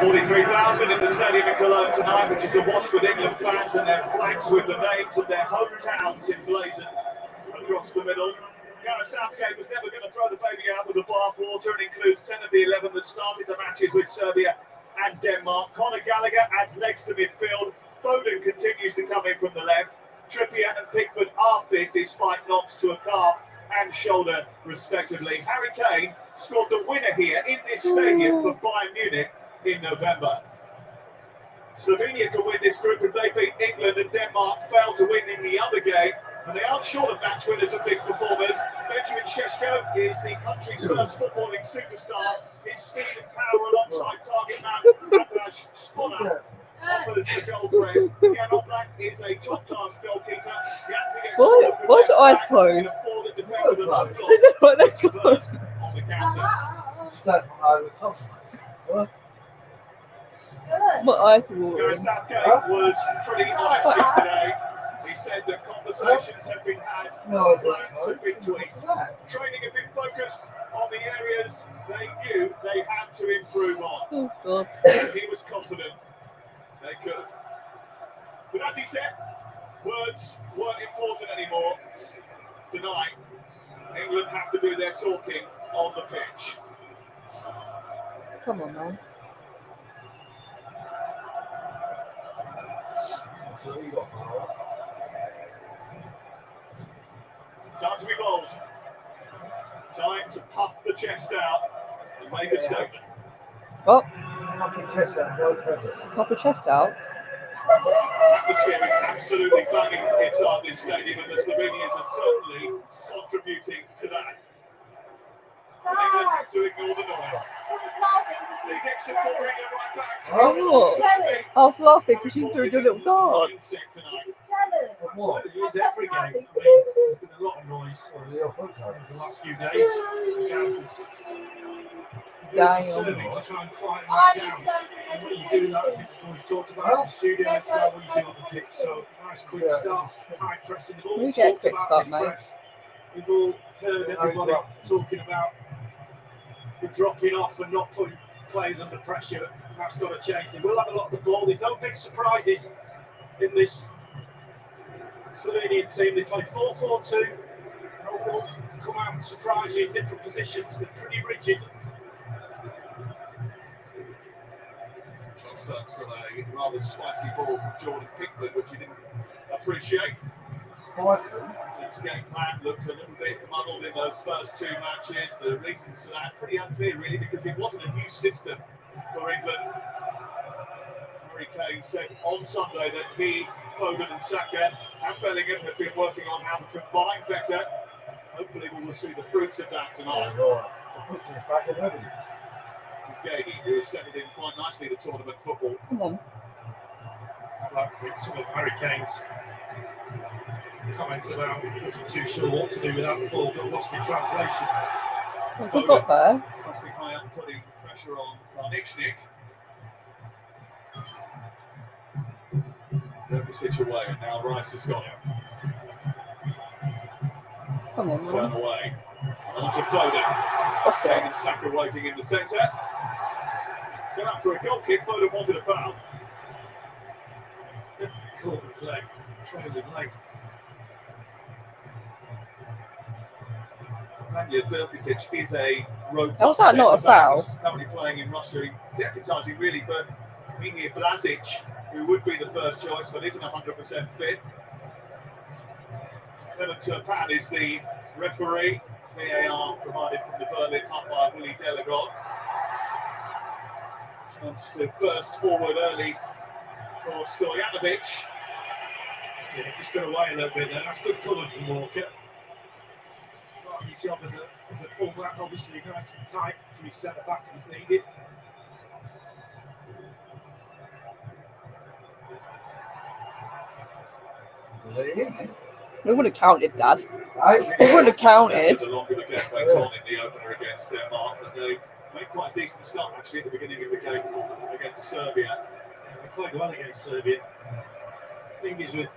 43,000 in the stadium in Cologne tonight, which is awash with England fans and their flags with the names of their hometowns emblazoned across the middle. Gareth Southgate was never going to throw the baby out with the bathwater and includes 10 of the 11 that started the matches with Serbia and Denmark. Conor Gallagher adds legs to midfield. Foden continues to come in from the left. Trippier and Pickford are fit despite knocks to a calf and shoulder respectively. Harry Kane scored the winner here in this stadium for Bayern Munich in November. Slovenia could win this group if they beat England, and Denmark failed to win in the other game. And they aren't short of match winners and big performers. Benjamin Šeško is the country's first footballing superstar. His speed and power alongside target man Andras Spona offers the goal threat. Jan Oblak is a top-class goalkeeper. What's your eyes closed? What they're closed. My eyes are watering. Gareth Southgate was pretty honest yesterday. He said that conversations have been had, plans have been tweaked. Training have been focused on the areas they knew they had to improve on. Oh, God. He was confident they could. But as he said, words weren't important anymore. Tonight, England have to do their talking on the pitch. Come on, man. Time to be bold. Time to puff the chest out and make a statement. Oh, Puff your chest out. pop your chest out. The atmosphere is absolutely banging inside this stadium, and the Slovenians are certainly contributing to that. And England have to ignore the noise. They get some pouring right back. Oh, I was laughing because you threw your little dance. What? It is every game. I mean, there's been a lot of noise over the last few days. Determined to try and quieten that down. When you do that, I think we've always talked about in the studio as well, what you do on the pitch. So, nice quick start, high pressing. We've all We get a talked quick about start, this mate. press. We've all heard everybody talking about the dropping off and not putting players under pressure. That's got to change. They will have a lot of the ball. There's no big surprises in this Slovenian team. They play 4-4-2. No one come out and surprise you in different positions. They're pretty rigid. John Starks got a rather spicy ball from Jordan Pickford, which he didn't appreciate. Spicy. His game plan looked a little bit muddled in those first two matches. The reasons for that pretty unclear, really, because it wasn't a new system for England. Harry Kane said on Sunday that he, Foden and Saka and Bellingham have been working on how to combine better. Hopefully we will see the fruits of that tonight. This is Gady, who has settled in quite nicely to tournament football. Come on. I'd like to think some of Harry Kane's comments about he wasn't too sure what to do without the ball got lost in translation. What have we got there? Crossing high up, putting pressure on Karničnik. Dovisic away, and now Rice has got him. Come on, Turn man. away. On to Foden. What's Kane that? and Saka waiting in the centre. It's gone up for a goal kick. Foden wanted a foul. Caught his leg, trailing leg. Vanya Dovisic is a robust How's that not a centre-back. foul? He's currently playing in Russia, deputising really for Mihir Blažić, who would be the first choice but isn't 100% fit. Clement Turpin is the referee. VAR provided from the Berlin umpire Willy Delegon. Chance to burst forward early for Stojanovic. Yeah, just got away a little bit there. That's good cover from Walker. Part of your job as a fullback, obviously, nice and tight to be centre back as needed. We would have counted, Dad. Right? We would have counted. The longer the game went on in the opener against Denmark, and they made quite a decent start actually at the beginning of the game against Serbia. They played well against Serbia. The thing is, with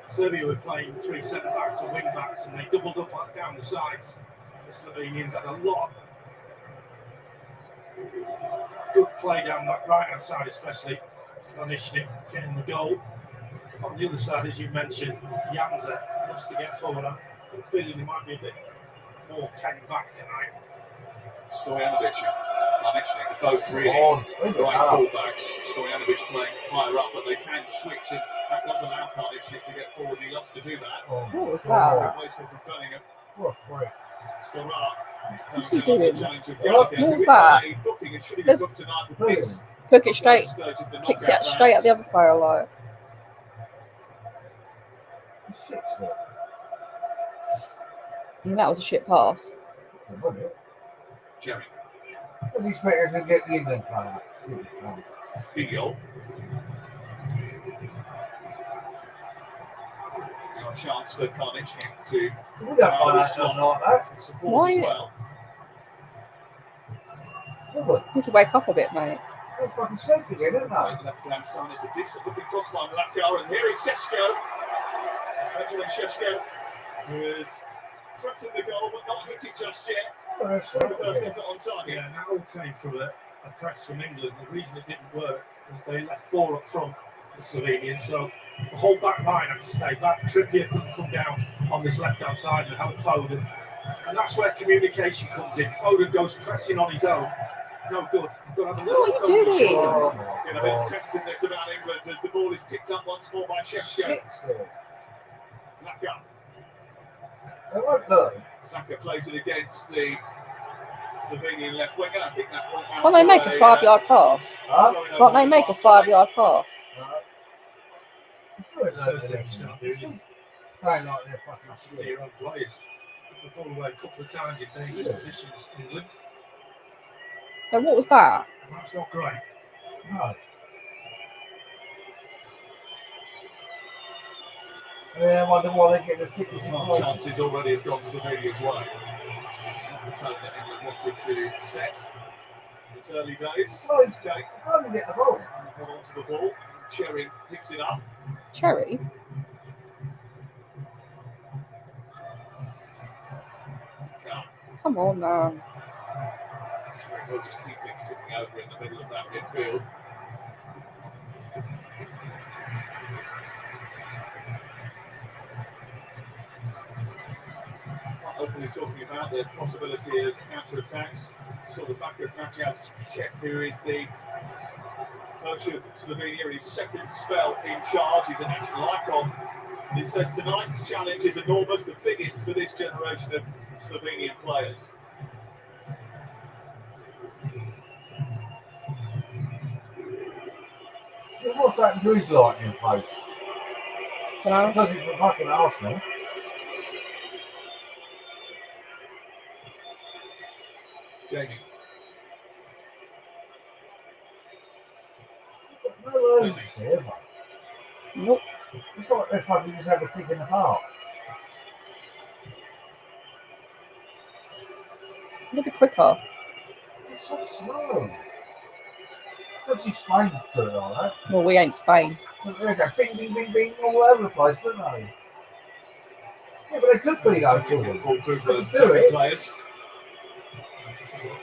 Serbia were playing three centre backs and wing backs, and they doubled up down the sides. The Slovenians had a lot good play down that right-hand side, especially Konishnik getting the goal. On the other side, as you mentioned, Janza wants to get forward. I'm feeling he might be a bit more 10 back tonight. Stojanovic and Konishnik both really right fullbacks. Stojanovic playing higher up, but they can switch, and that does allow Konishnik to get forward. He loves to do that. What was that? Wasteful from Birmingham. What? Right. What's he doing? What was that? Let's Brilliant. cook it straight. Kicks it straight at the other player, like. Six there. And that was a shit pass. Wasn't it? Jerry. What's he expecting to get the England player? Deal. Got a chance for Konishnik to We don't buy that something like that. support Why? as well. Do we? Need to wake up a bit, mate. They're fucking sleeping again, isn't they? Left-hand side is a decent looking cross by Mlaka, and here is Šeško. Watchalong Šeško, who has threatened the goal but not hit it just yet. Oh, they're For the sleeping first again. effort on target. Yeah, that all came from a press from England. The reason it didn't work was they left 4 up front, the Slovenians, so the whole back line had to stay back. Trippier couldn't come down on this left-hand side and help Foden. And that's where communication comes in. Foden goes pressing on his own. No good. You've got to have a little What are you doing? Oh, Getting my a bit of God. testedness about England as the ball is picked up once more by Šeško. Six there. Mlaka. They won't learn. Saka plays it against the Slovenian left winger. I think that went out. Can't they make a 5-yard pass? Huh? Can't they make a 5-yard pass? No. It's First good thing you start doing is playing like they're fucking passing to shit. your own players. Put the ball away a couple of times in dangerous positions, England. And what was that? That's not great. No. Yeah, I wonder why they get the stickers in Well, place. chances already have gone Slovenia's way. Not the tone that England wanted to set. It's early days. Oh, It's okay. How do you get the ball? Hold on to the ball. Cherry picks it up. Cherry? Come on, man. Cherry will just keep things ticking over in the middle of that midfield. Not openly talking about the possibility of counter-attacks. Saw the back of Matjas Cech, who is the coach of Slovenia in his second spell in charge. He's a national icon. And he says tonight's challenge is enormous, the biggest for this generation of Slovenian players. Yeah, what's that Drew's like in place? Dunno. Does it for fucking Arsenal? Jamie. No urgency, have they? Nope. It's like they fucking just have a kick in the park. A little bit quicker. It's so slow. Don't see Spain do it like that. Well, we ain't Spain. They go bing, bing, bing, bing all over the place, don't they? Yeah, but they could be though, Getting the Jordan. ball through to They those could do attacking it. players. This is what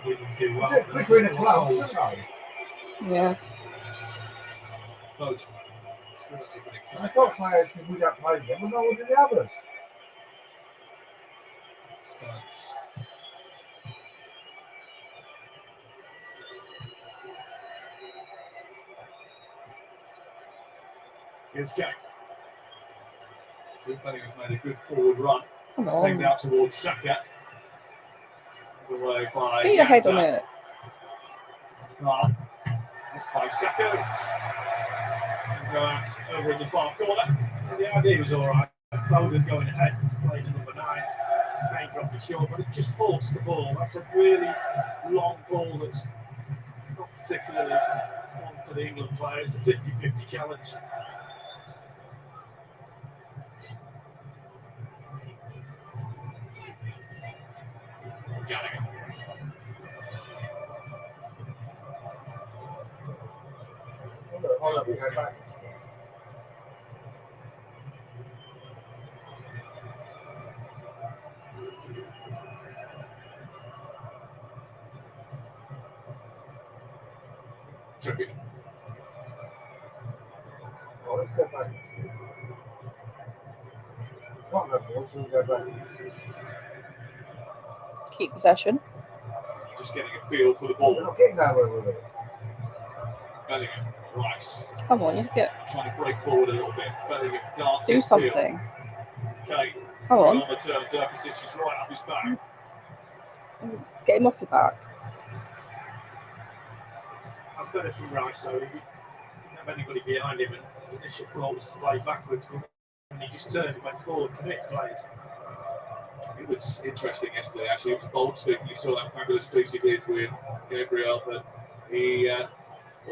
Slovenians do They well. do it quicker in the clubs, don't they? Yeah. Foden. Still not even And excited. they can't say it's because we don't play them, but no one do the others. Stones. Here's Kane. Bellingham's made a good forward run. Come Send on. out towards Saka. Away by Get your head on Janza. it. By Saka. It's go out over in the far corner. And the idea was all right. Foden going ahead, playing the number 9. Kane dropped it short, but it's just forced the ball. That's a really long ball that's not particularly one for the England players. A 50-50 challenge. Gallagher. Hold up, we go back. Trippier. Oh, let's go back. Can't go forward, so we'll go back. Keep possession. Just getting a feel for the We're ball. not getting nowhere with it. Bellingham. Rice. Come on, you get Trying to break forward a little bit. Bellingham darts do in field. something. Kane. Come on, On the turn. Durkasic is right up his back. get him off your back. That's better from Rice, so he didn't have anybody behind him, and his initial thought was to play backwards, but when he just turned and went forward, commit plays. It was interesting yesterday, actually. It was bold speaking. You saw that fabulous piece he did with Gabriel, but he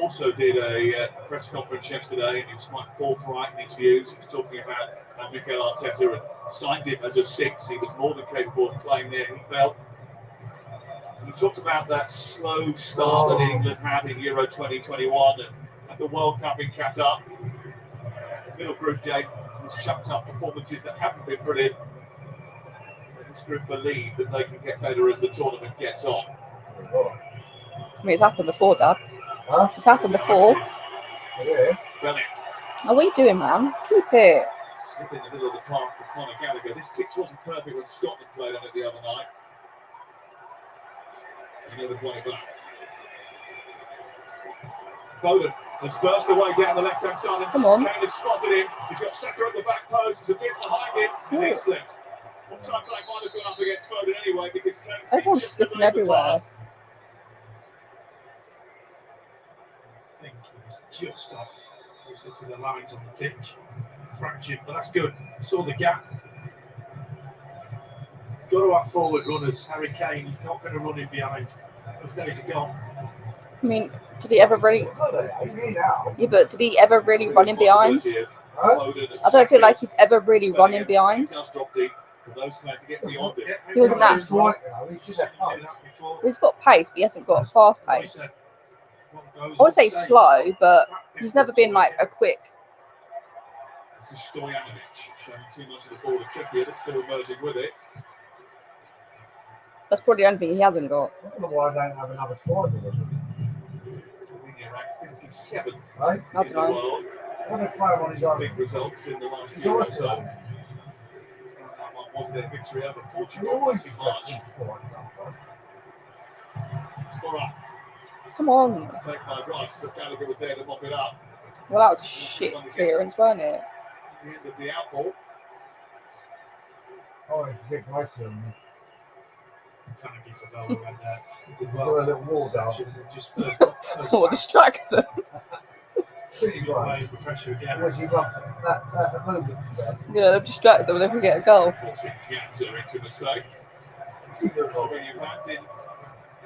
also did a press conference yesterday, and he was quite forthright in his views. He was talking about how Mikel Arteta had signed him as a 6. He was more than capable of playing there, he felt. And he talked about that slow start that England had in Euro 2021 and the World Cup in Qatar. Middle group game has chucked up performances that haven't been brilliant. This group believe that they can get better as the tournament gets on. I mean, it's happened before, Dad. Huh? It's happened before. Yeah. Bellingham. What are you doing, man? Keep it. Slip in the middle of the park for Conor Gallagher. This pitch wasn't perfect when Scotland played on it the other night. Another play back. Foden has burst away down the left-hand side and Come on. Kane has spotted him. He's got Saka at the back post. He's a bit behind him and he slipped. One time play might have gone up against Foden anyway because Kane Everyone's just slipping delayed the everywhere. pass. I think he was just off. Just look at the lines on the pitch. Fractured, but that's good. Saw the gap. Got to have forward runners. Harry Kane, he's not going to run in behind. Those days are gone. I mean, did he ever really? Now. Yeah, but did he ever really run in behind? Huh? I don't feel like he's ever really run in behind. He does drop deep for those players to get beyond him. He wasn't that. He's right now. He should have passed. He's got pace, but he hasn't got fast pace. I would say slow, but he's never been like a quick. This is Stojanovic showing too much of the ball to Trippier, but still emerging with it. That's probably the only thing he hasn't got. I don't know why I don't have another striker with him. Slovenia ranked 57th Right? I in don't the know. world. What a player on his own. Big results in the last He's year or always so. done. That one was their victory over He Portugal always in is March. that forward. Scorer. Come on. Mistake by Rice, but Gallagher was there to mop it up. Well, that was a shit clearance, wasn't it? At the end of the outball. Oh, it's a bit closer than me. Kind of gives a goal when Do a little wall down. Just Or distract them. Pretty right. playing the pressure again. Was he got that movement today? Yeah, they'll distract them whenever we get a goal. Forcing Piazza into mistake. See the goal. Slovenian fans in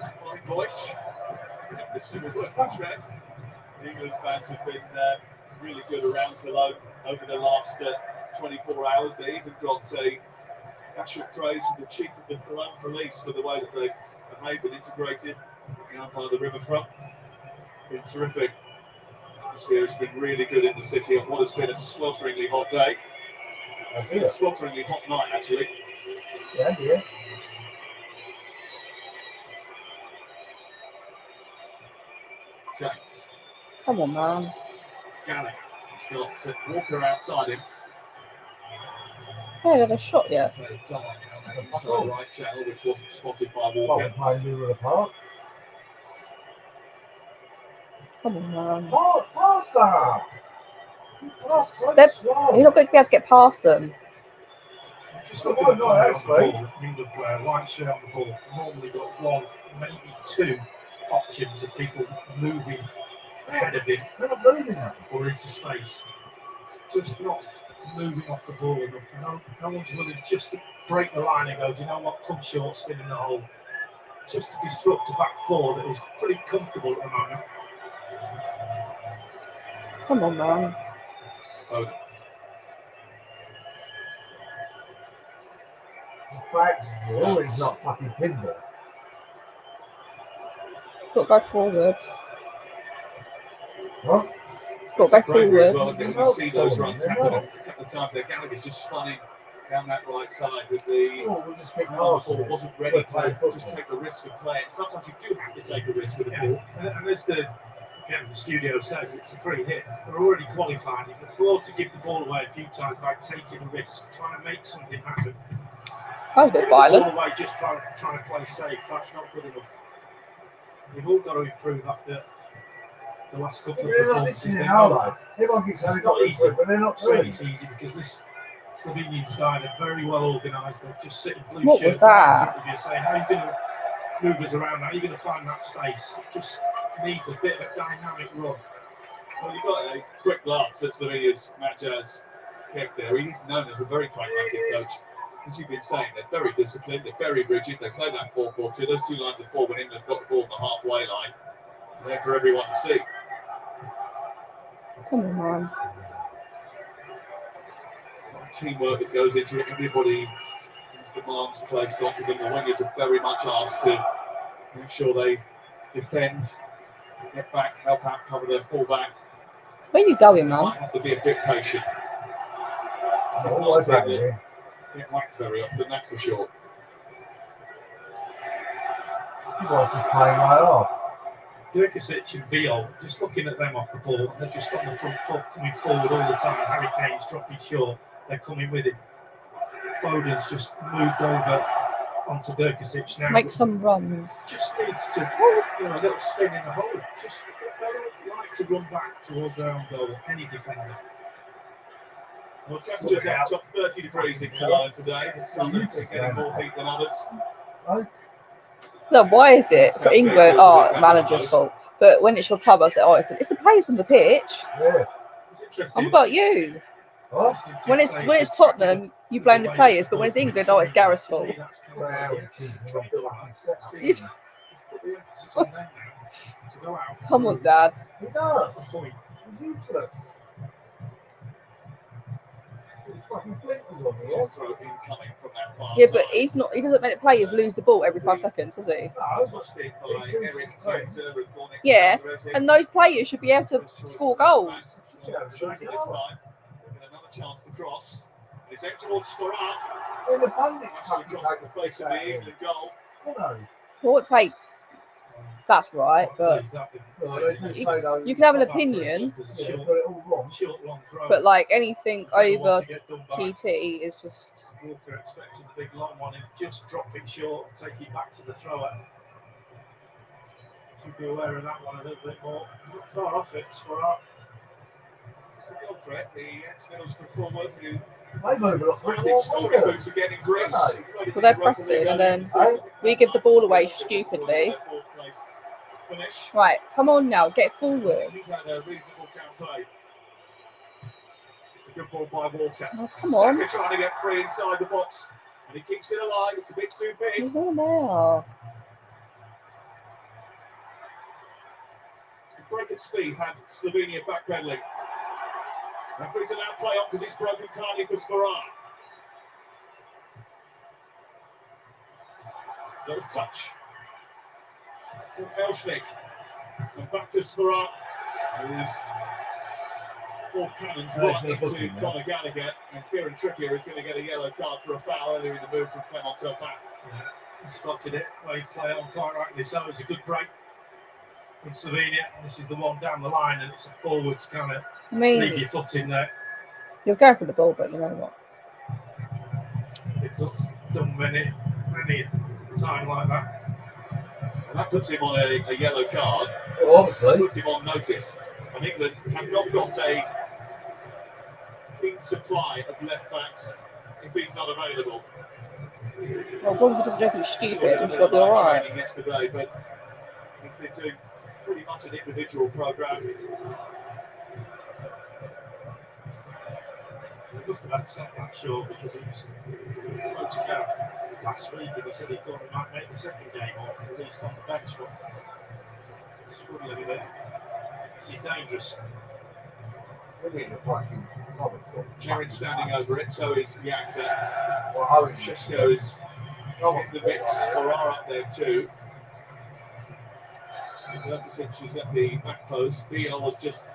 fine voice. The civil dress. England fans have been really good around Cologne over the last 24 hours. They even got a special praise from the chief of the Cologne police for the way that they've behaved and integrated down by the riverfront. Been terrific. This year has been really good in the city on what has been a swelteringly hot day. It's been a swelteringly hot night, actually. Yeah, yeah. Okay. Come on, man. Gallagher. He's got Walker outside him. They had a shot yet. So dark down that inside right channel, which wasn't spotted by Well, Walker. we're playing middle of the park. Come on, man. Oh, faster! They're- Slow. You're not going to be able to get past them. Just Well, look at the no, player on that's the right. ball, England player, white shirt on the ball. Normally got one, maybe two options of people moving ahead of him They're not moving now. or into space. It's just not moving off the ball enough. No one's willing just to break the line and go, do you know what, come short, spin in the hole. Just to disrupt a back four that is pretty comfortable at the moment. Come on, man. Foden. The backs are always not fucking pinball. Got to go forwards. What? Got to go Bravery as well, forwards. isn't it? When you see those runs happen a couple of times there, Gallagher's just spun down that right side with the Oh, we'll just get ball past it. wasn't ready to just take the risk of playing. Sometimes you do have to take a risk with the ball. And there's the again, the studio says it's a free hit. They're already qualified. You can afford to give the ball away a few times by taking a risk, trying to make something happen. That was a bit Give the ball violent. away just trying to play safe. That's not good enough. We've all got to improve after the last couple of They're not performances. listening They now, know though. Everyone keeps saying it's they've got not to easy. improve, but they're not I'm saying doing it's it. easy because this Slovenian side are very well organised. They're just sitting blue What shirts was that? in front of you saying, how are you going to move us around? How are you going to find that space? It just needs a bit of a dynamic run. Well, you've got a quick glance at Slovenia's Matjas Kek there. He's known as a very pragmatic coach. As you've been saying, they're very disciplined, they're very rigid, they play that 4-4-2. Those two lines of four when England got the ball on the halfway line. There for everyone to see. Come on, man. Teamwork that goes into it, everybody has demands placed onto them. The wingers are very much asked to make sure they defend, get back, help out, cover their fullback. Where you going, They man? might have to be a bit patient. This is not Always a that, team yeah. that get whacked very often, that's for sure. You guys just playing right off. Durkasic and Viol, just looking at them off the ball, they're just on the front foot coming forward all the time. Harry Kane's dropping short, they're coming with him. Foden's just moved over onto Durkasic now. Make some runs. Just needs to, a little spin in the hole. Just they don't like to run back towards their own goal, any defender. Well, temperatures out top 30 degrees in Cologne today. Some are getting more heat than others. No, why is it for England? Oh, manager's fault. But when it's your club, I say, oh, it's the players on the pitch. Yeah. It's interesting. I'm about you. What? When it's Tottenham, you blame the players, but when it's England, oh, it's Gareth's fault. Well, Come on, Dad. he does. He's useless. His fucking blinkers on here. Throw incoming from that far Yeah, but side. he's not. He doesn't make the players lose the ball every 5 seconds, does he? Trusted by Eric Taylor and Cornick. Yeah, and those players should be able to score goals. Yeah, this time. Get another chance to cross. It's out towards Sporat. When the pundits Actually fucking across take the face of the England goal. No. What take? That's right, but Well, they do say though, you can have an opinion, yeah, got it all wrong. but like anything over TT is just. Walker expecting the big long one and just drop it short and take it back to the thrower. Should be aware of that one a little bit more. Not far off it, Sporat. It's a goal threat. The ex-Middlesbrough forward who They move a lot found more his scoring quicker. boots again in Greece. Well, they're pressing and then we give the ball away stupidly. Finish. Right, come on now, get forward. He's had a reasonable campaign. It's a good ball by Walker. Oh, come on. Saka trying to get free inside the box, and he keeps it alive. It's a bit too big. There's no one there. It's the break at speed had Slovenia backpedaling. Referee's allowed play on because it's broken kindly for Sporat. Little touch. Elshnik. And back to Sporat. Who's all cannons right into Conor Gallagher. And Kieran Trippier is going to get a yellow card for a foul earlier in the move from Clemenceau back. He spotted it. Well, he played on quite rightly. So it's a good break from Slovenia. This is the one down the line, and it's a forwards kind of I leave mean, your foot in there. you're going for the ball, but you know what? They've done many time like that. And that puts him on a yellow card. Well, obviously. Puts him on notice. And England have not got a big supply of left backs if he's not available. Well, as long as he doesn't do anything stupid, I'm sure he'll be all right. Training yesterday, but he's been doing pretty much an individual program. He must have had to set that short because he spoke to Gareth last week and he said he thought he might make the second game or at least on the bench, but struggling a bit. This is dangerous. We need a fucking solid foot. Jared standing over it, so is Yakza. Well, how is Shesko is in the mix. Sporar up there too. Durkasic is at the back post. Viol was just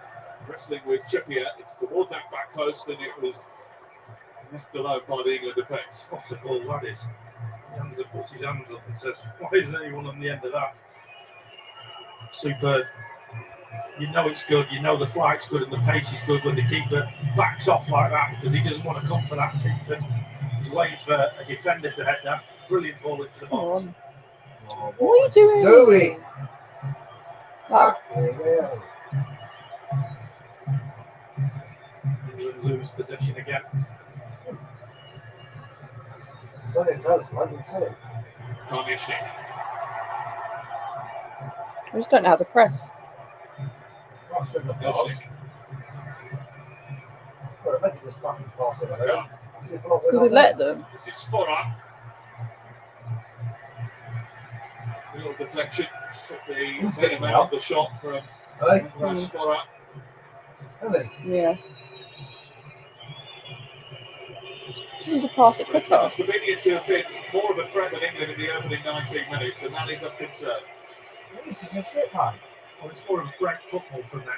wrestling with Trippier. It's towards that back post, and it was left alone by the England defence. What a ball that is. Janza puts his hands up and says, why isn't anyone on the end of that? Superb. You know it's good. You know the flight's good and the pace is good when the keeper backs off like that because he doesn't want to come for that keeper. He's waiting for a defender to head that brilliant ball into the Come box. on. Oh, What are you doing? doing? Like, Yeah. England lose possession again. Well, it does, I can see. Karniashnik. I just don't know how to press. I shouldn't have Karniashnik. passed. Well, maybe just fucking pass it ahead. Yeah. Could we let them? This is Spora. A little deflection. Just took the Who's venom getting out out? of the shot from Hey, Spora. really? Yeah. Just need to pass it But it's got quicker. Slovenia to have been more of a threat than England in the opening 19 minutes, and that is of concern. This is a shit, man. Well, it's more of a break football from them.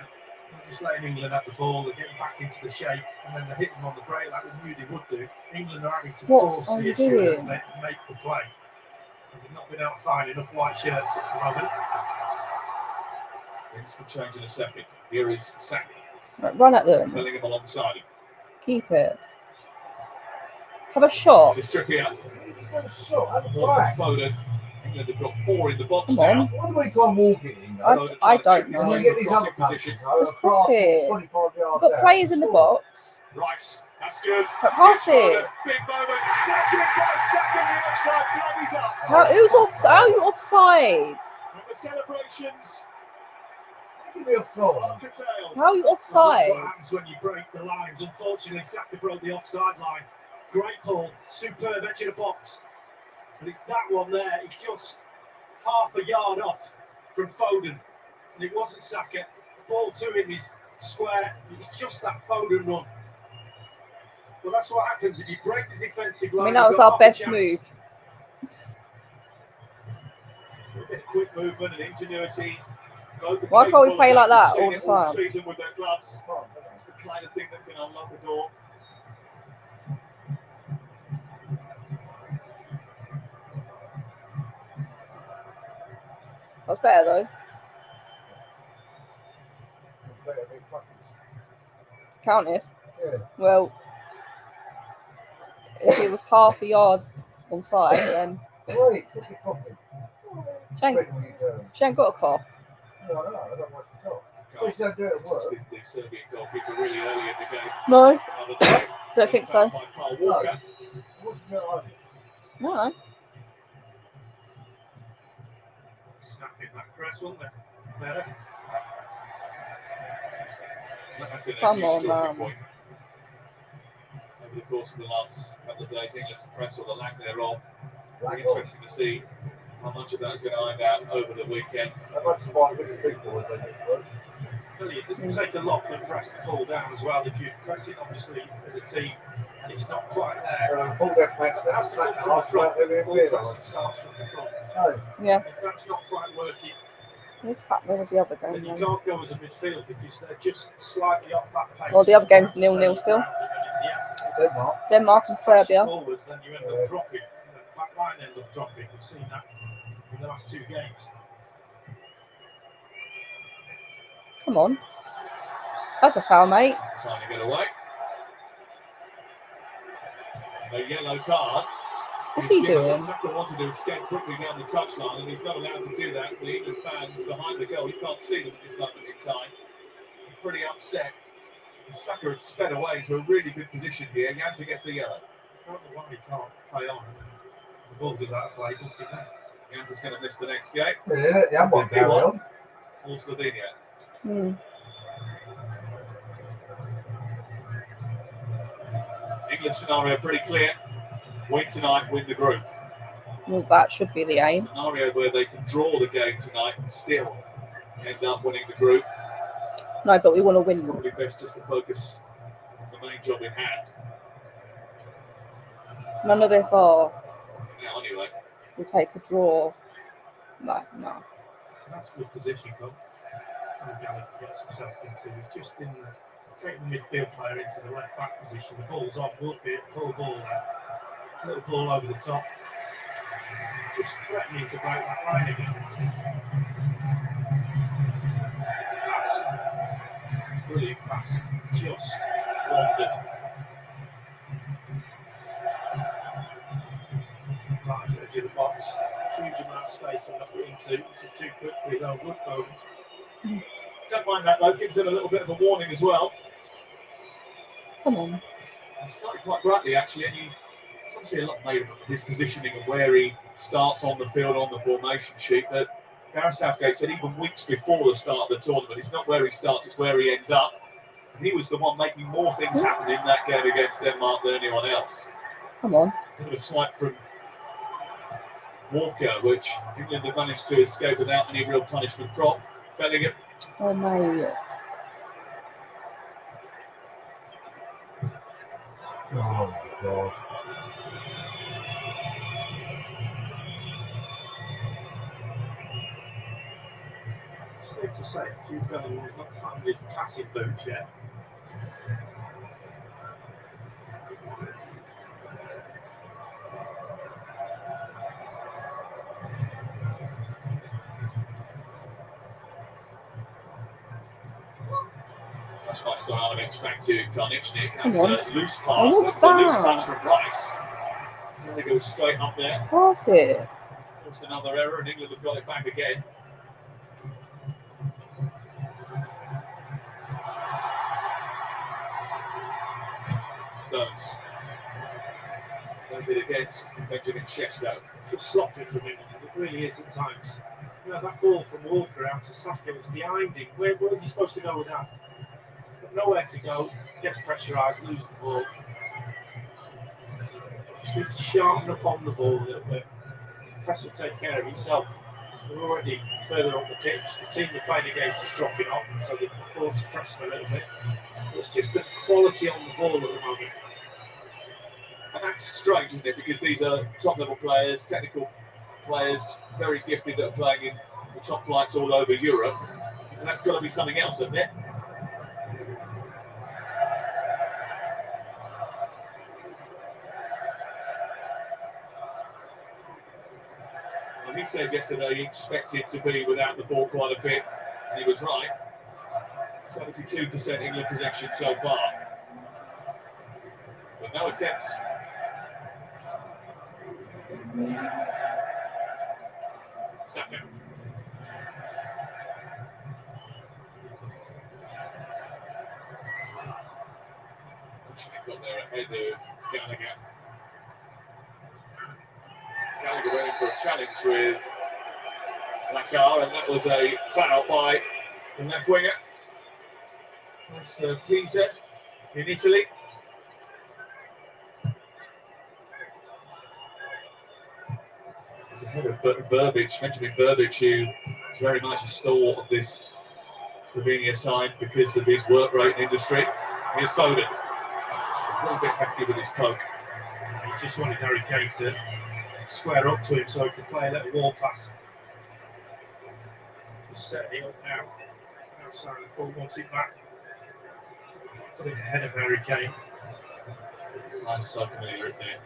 They're just letting England have the ball, they're getting back into the shape, and then they're hitting them on the break like we knew they would do. England are having to What force are the you issue doing? and make the play. And we've not been able to find enough white shirts at the moment. Things can change in a second. Here is Saka, Right, run at them. Bellingham alongside him. Keep it. Have a shot. This is Trippier. It's a shot, that's Ball right. from Foden. England have got 4 in the box Come on. now. What do we try and walk it in? though? I don't When we know. get these other Position. passes, though, Just a cross pass it. 25 yards We've got out, players in the score. box. Rice, that's good. But pass Here's Foden. it. Big moment. Tapped in by Saka. The offside flag is up. How are you offside? And the celebrations They can be offside. are curtailed. How are you Well, that's what offside? happens when you break the lines. Unfortunately, Saka broke the offside line. Great ball, superb edge of the box. But it's that one there. It's just half a yard off from Foden. And it wasn't Saka. The ball to him is square. It's just that Foden run. Well, that's what happens if you break the defensive line. I mean, that was you've got our half a best chance. move. A bit of quick movement and ingenuity. Both are Why can't we capable play of like that We've all seen the it all time? season with their gloves. That's the kind of thing that can unlock a door. That's better though. Counted. Yeah. Well, if it was half a yard onside, then Wait, take your coffee. she ain't, Wait when you turn. she ain't got a cough. No, I know, I don't want to stop. Which don't do it at work. Assisted the Serbian goalkeeper really early in the game. No, Another day. don't think so. By Carl Walker. What's going on? No. Snapping that press, wasn't it? Better. That's been a Come huge on, talking man. point. Over the course of the last couple of days, England's press or the lack thereof. Very Black off. interesting to see how much of that is going to iron out over the weekend. I'd like to buy with big boys, I think. I tell you, it doesn't take a lot for the press to fall down as well. If you press it, obviously, as a team, and it's not quite there. Pull that back It down, has to come smack from the the front. front, All pressing starts from the front. No, Yeah. If that's not quite working, What's happening with the other then game you then? can't go as a midfield because they're just slightly off that pace. Well, the other game's So 0-0 still. Yeah. Denmark. Denmark and Serbia. Forwards, then you end Yeah. up dropping. The back line end up dropping. We've seen that in the last 2 games. Come on. That's a foul, mate. Trying to get away. A yellow card. What's he doing? Saka wanted to escape quickly down the touchline, and he's not allowed to do that. The England fans behind the goal, you can't see them at this moment in time. Pretty upset. Saka had sped away into a really good position here. Janssen gets the yellow. I don't know why he can't play on. The ball goes out of play, look at that. Janssen's going to miss the next game Yeah, yeah, one carry on. for Slovenia. Hmm. England scenario pretty clear. Win tonight, win the group. Well, that should be the aim. Scenario where they can draw the game tonight and still end up winning the group. No, but we want to It's win. probably best just to focus on the main job in hand. None of this, oh, Now, anyway, we'll take a draw. No. That's a good position, Cole. Gets himself into. He's just in the taking the midfield player into the left back position. The ball's on, won't be a full ball there. Little ball over the top. He's just threatening to break that line again. This is the pass. brilliant pass, just wandered. Right edge of the box, huge amount of space to look into. Too quickly though, Woodford. Don't mind that though, gives them a little bit of a warning as well. Come on. He started quite brightly actually, and there's obviously a lot made of his positioning and where he starts on the field on the formation sheet. But Gareth Southgate said even weeks before the start of the tournament, it's not where he starts, it's where he ends up. And he was the one making more things happen in that game against Denmark than anyone else. Come on. Sort of a swipe from Walker, which England have managed to escape without any real punishment drop. Bellingham. Oh, mate. Oh, God. Safe to say, Jude Bellingham has not found his passing boots yet. Touch by Stojanovic back to Karnichnik. That Come was on. a loose pass. Oh, That what's was a loose that? touch from Rice. And they go straight up there. Pass it. Just another error, and England have got it back again. Stones. Does it against Benjamin Šeško. Just sloppy from him, it really is at times. You know, that ball from Walker out to Saka was behind him. Where is he supposed to go with that? Got nowhere to go, gets pressurised, loses the ball. Just need to sharpen up on the ball a little bit. Press will take care of himself. We're already further up the pitch. The team they're playing against is dropping off, so they can afford to press them a little bit. It's just the quality on the ball at the moment. And that's strange, isn't it? Because these are top-level players, technical players, very gifted that are playing in the top flights all over Europe. So that's got to be something else, hasn't it? Well, he said yesterday he expected to be without the ball quite a bit, and he was right. 72% England possession so far. But no attempts. Saka. Got there ahead of Gallagher. Gallagher went in for a challenge with Lakar, and that was a foul by the left winger. That's for Pisa in Italy. It's ahead of Verbic, Benjamin Verbic, who is very much a stalwart of this Slovenia side because of his work rate in industry. Here's Foden. Just a little bit hefty with his poke. He just wanted Harry Kane to square up to him so he could play a little wall pass. Just setting it up now. Outside the full, wants it back. Put it ahead of Harry Kane. Sounds so familiar, isn't it?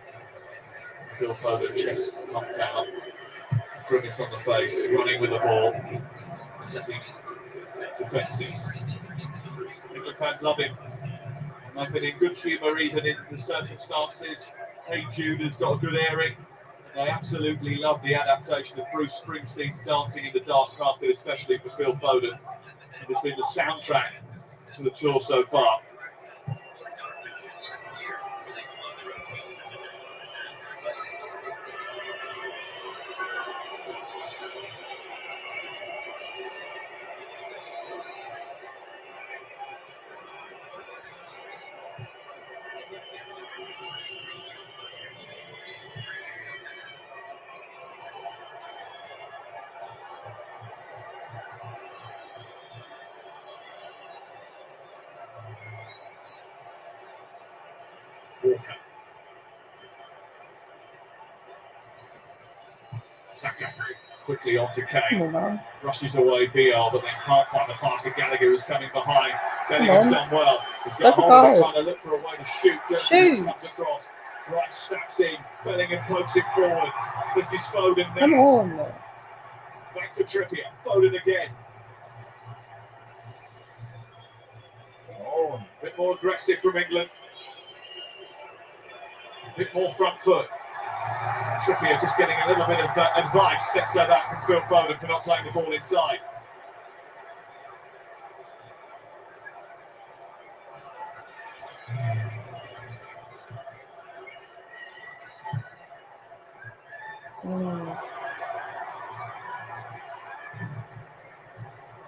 Phil Foden, chest pumped out, grimace on the face, running with the ball, setting defences. England fans love him. And they've been in good humour even in the circumstances. Hey Jude has got a good airing. They absolutely love the adaptation of Bruce Springsteen's Dancing in the Dark carpet, especially for Phil Foden. And it's been the soundtrack to the tour so far. Walker. Saka quickly on to Kane. Brushes away BR, but then can't find the pass to Gallagher, who's coming behind. Bellingham's done well. He's got a hold of it, trying to look for a way to shoot. Shoot! Comes across. Right, snaps in. Bellingham pokes it forward. This is Foden now. Come on. Back to Trippier. Foden again. on. A bit more aggressive from England. A bit more front foot. Trippier just getting a little bit of advice, let's say that, from Phil Foden for not playing the ball inside.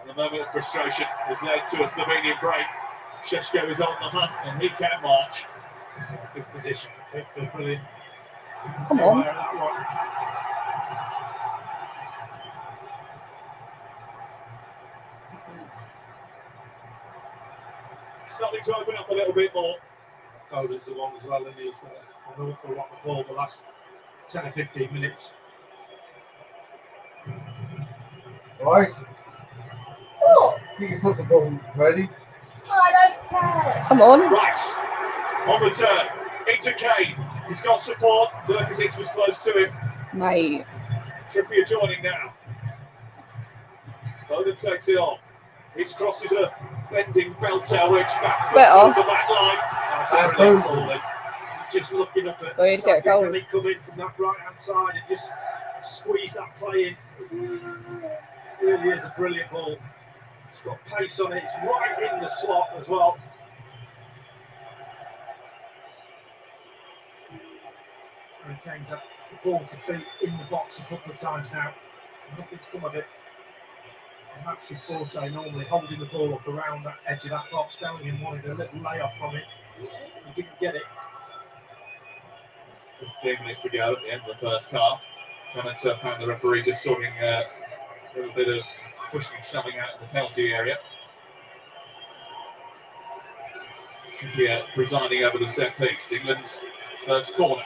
And the moment of frustration has led to a Slovenian break. Šeško is on the hunt and he can march. Good position for Pickford, brilliant. Come on. That one. Starting to open up a little bit more. Foden's along as well, and he's got an awful lot of ball the last 10 or 15 minutes. Right? What? Get your football ready. I don't care. Come on. Rice on the turn into Kane. He's got support. Durkasic was close to him. Mate. Trippier joining now. Foden takes it on. His cross is a bending belter which back Better. to the back line. That's a brilliant ball then. Just looking up at Oh, he'd get a goal. Saka, he come in from that right hand side and just squeeze that play in. Really is a brilliant ball. It's got pace on it. It's right in the slot as well. Harry Kane's had the ball to feet in the box a couple of times now. Nothing's come of it. And that's his forte, normally holding the ball up around that edge of that box. Bellingham wanted a little layoff from it. He didn't get it. 15 minutes to go at the end of the first half. Trying to found the referee just sorting a little bit of pushing and shoving out in the penalty area. Trippier presiding over the set piece. England's first corner.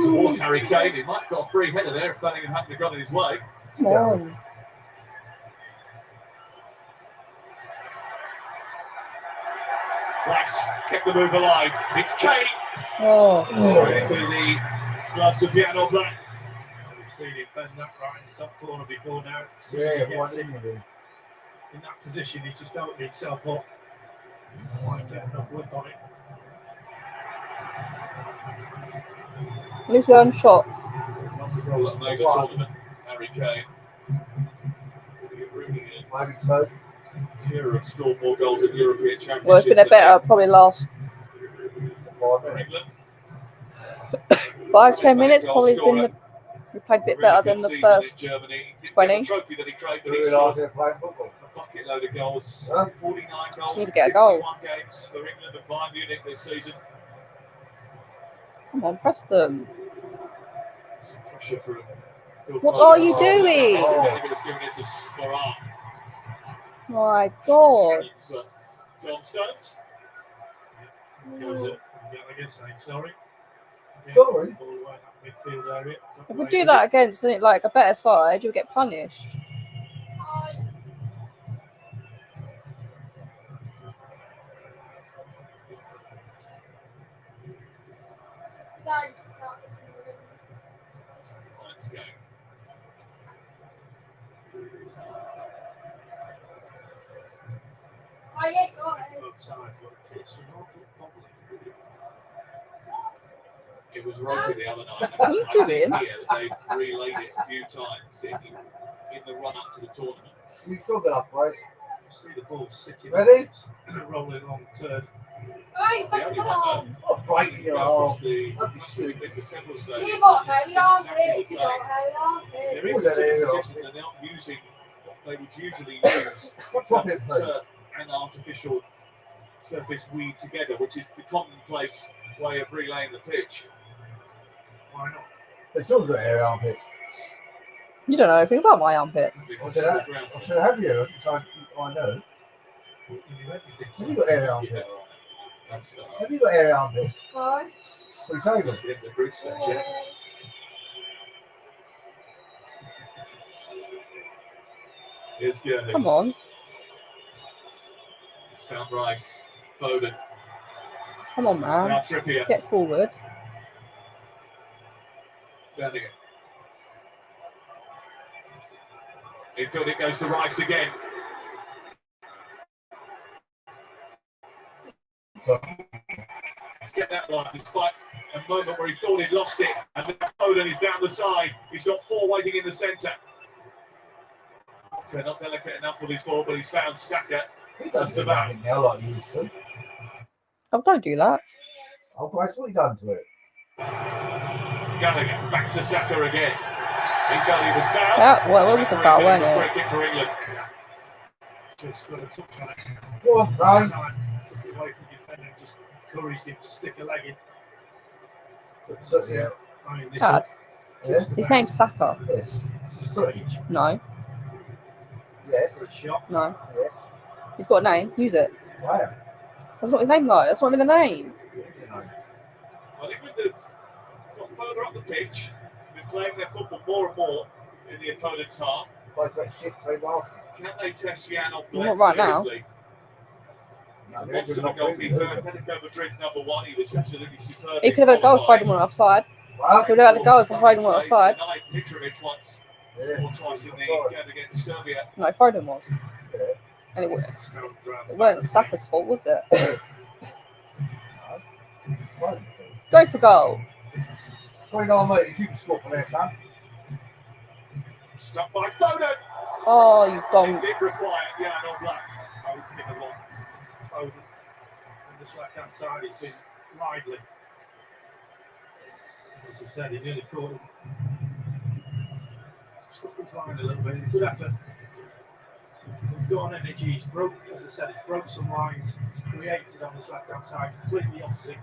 Towards Harry Kane. He might have got a free header there if Bellingham hadn't got in his way. Come on. Rice kept the move alive. It's Kane. Oh. Into the gloves of Jan Oblak. We've seen him bend that right in the top corner before now. As soon Yeah, as he why gets didn't you do? in that position, he's just opening himself up. Might get enough width on it. At least we're on shots. Not to roll at a major tournament. Harry Kane. Bringing in Maybe two. Shearer have scored more goals in European Championships. Well, it's been a better, probably last 5 minutes. 5-10 minutes. Probably has been the. We played a bit better than the first 20. Trophy that he tried, but Do he you scored realise they're playing football? a bucket load of goals. Huh? 49 goals. Need to get a goal. 51 games for England and Bayern Munich this season. Come on, press them. Some pressure from Phil What Foden. are you doing? Bellingham has given it to Sporar. My God. It's, John Stones. Goes it. Gallagher saying sorry. Sorry? Ball away in that midfield area. If we do that against like a better side, you'll get punished. Let's go. Both sides got pitched an awful bubbly. It was ropey the other night. What are you doing? Here, they've relayed it a few times in the run up to the tournament. You've still got enough, right? You see the ball sitting Ready? rolling along the turf. The only one Oh, breaking your across arm. the Don't be stupid. into several stadiums. You got heavy Exactly armpits, the you same. got heavy armpits. There is a suggestion that they're not using what they would usually use in terms of turf and artificial surface weave together, which is the commonplace way of relaying the pitch. Why not? They still got hairy armpits. You don't know anything about my armpits. I should have you. I know. You knew everything. Have you got hairy armpits? That's Have you got hairy armpits? Why? What are you saying? the group stage, yeah. Here's Gurney. Come on. It's found Rice. Foden. Come on, man. Now Trippier. Get forward. Bellingham. Infield it goes to Rice again. Let's get that line despite a moment where he thought he'd lost it. And then Foden is down the side. He's got 4 waiting in the centre. Okay, not delicate enough with his ball, but he's found Saka. He That's the doesn't do back. nothing now like he used to. Oh, don't do that. Oh, Christ, what he done to it? Gallagher back to Saka again. He was fouled. Well, it was a foul, wasn't it? Free kick for England. Just got a touch on it. Go on, Brian. Time took it away from the defender and just encouraged him to stick a leg in. Yeah. I mean, this Dad, Yeah. his name's Saka. Yes. Sorry. No, Yes. for a shot. no. Yes. He's got a name. Use it. Wow. That's not his name, though. That's not even a name. Yes, you know. Well, England have got further up the pitch. Been playing their football more and more in the opponent's half. Like that shit team last night. Can they test Jan or Not Bled right now. seriously? He's No, a they're monster good of a enough for you, goalkeeper. they're Atletico Madrid's number 1. He was absolutely superb. He could have had a goal if Foden went offside. Wow. He would have had a goal if Foden went offside. Denied Mitrovic once Yeah. or twice in the Offside. game against Serbia. No, Foden was. Yeah. And Stones round the it back. weren't Saka's fault, was it? Right. Go for goal. 29 metres, you can score from there, son. Struck by Foden. Oh, you It donk. did require Jan or Black. I would take a lot. Foden on this left-hand side has been lively. As I said, he nearly caught him. Stuck his line a little bit. Good effort. He's got energy. He's broke, as I said, he's broke some lines. He's created on this left-hand side, completely opposite.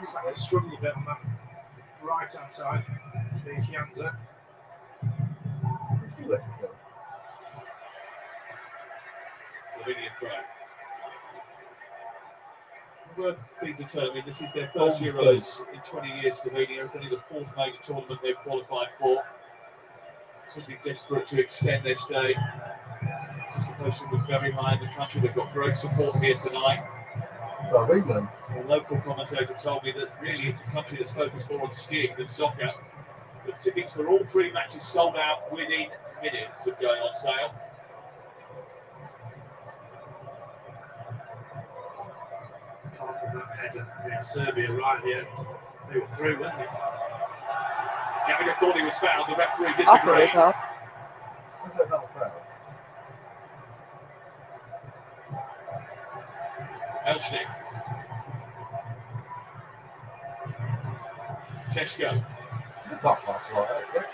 Saka struggled a bit on that right-hand side. There's Janza. Slovenia throw. We're being determined. This is their first Euros in 20 years. Slovenia. It's only the 4th major tournament they've qualified for. Simply desperate to extend their stay. Anticipation was very high in the country. They've got great support here tonight. So England. A local commentator told me that really it's a country that's focused more on skiing than soccer. The tickets for all 3 matches sold out within minutes of going on sale. Apart from that header against Serbia right here, they were through, weren't they? Gallagher thought he was fouled. The referee I thought it was disagreed. foul. Was that not a foul? Elshnik. Šeško. You can't pass like that.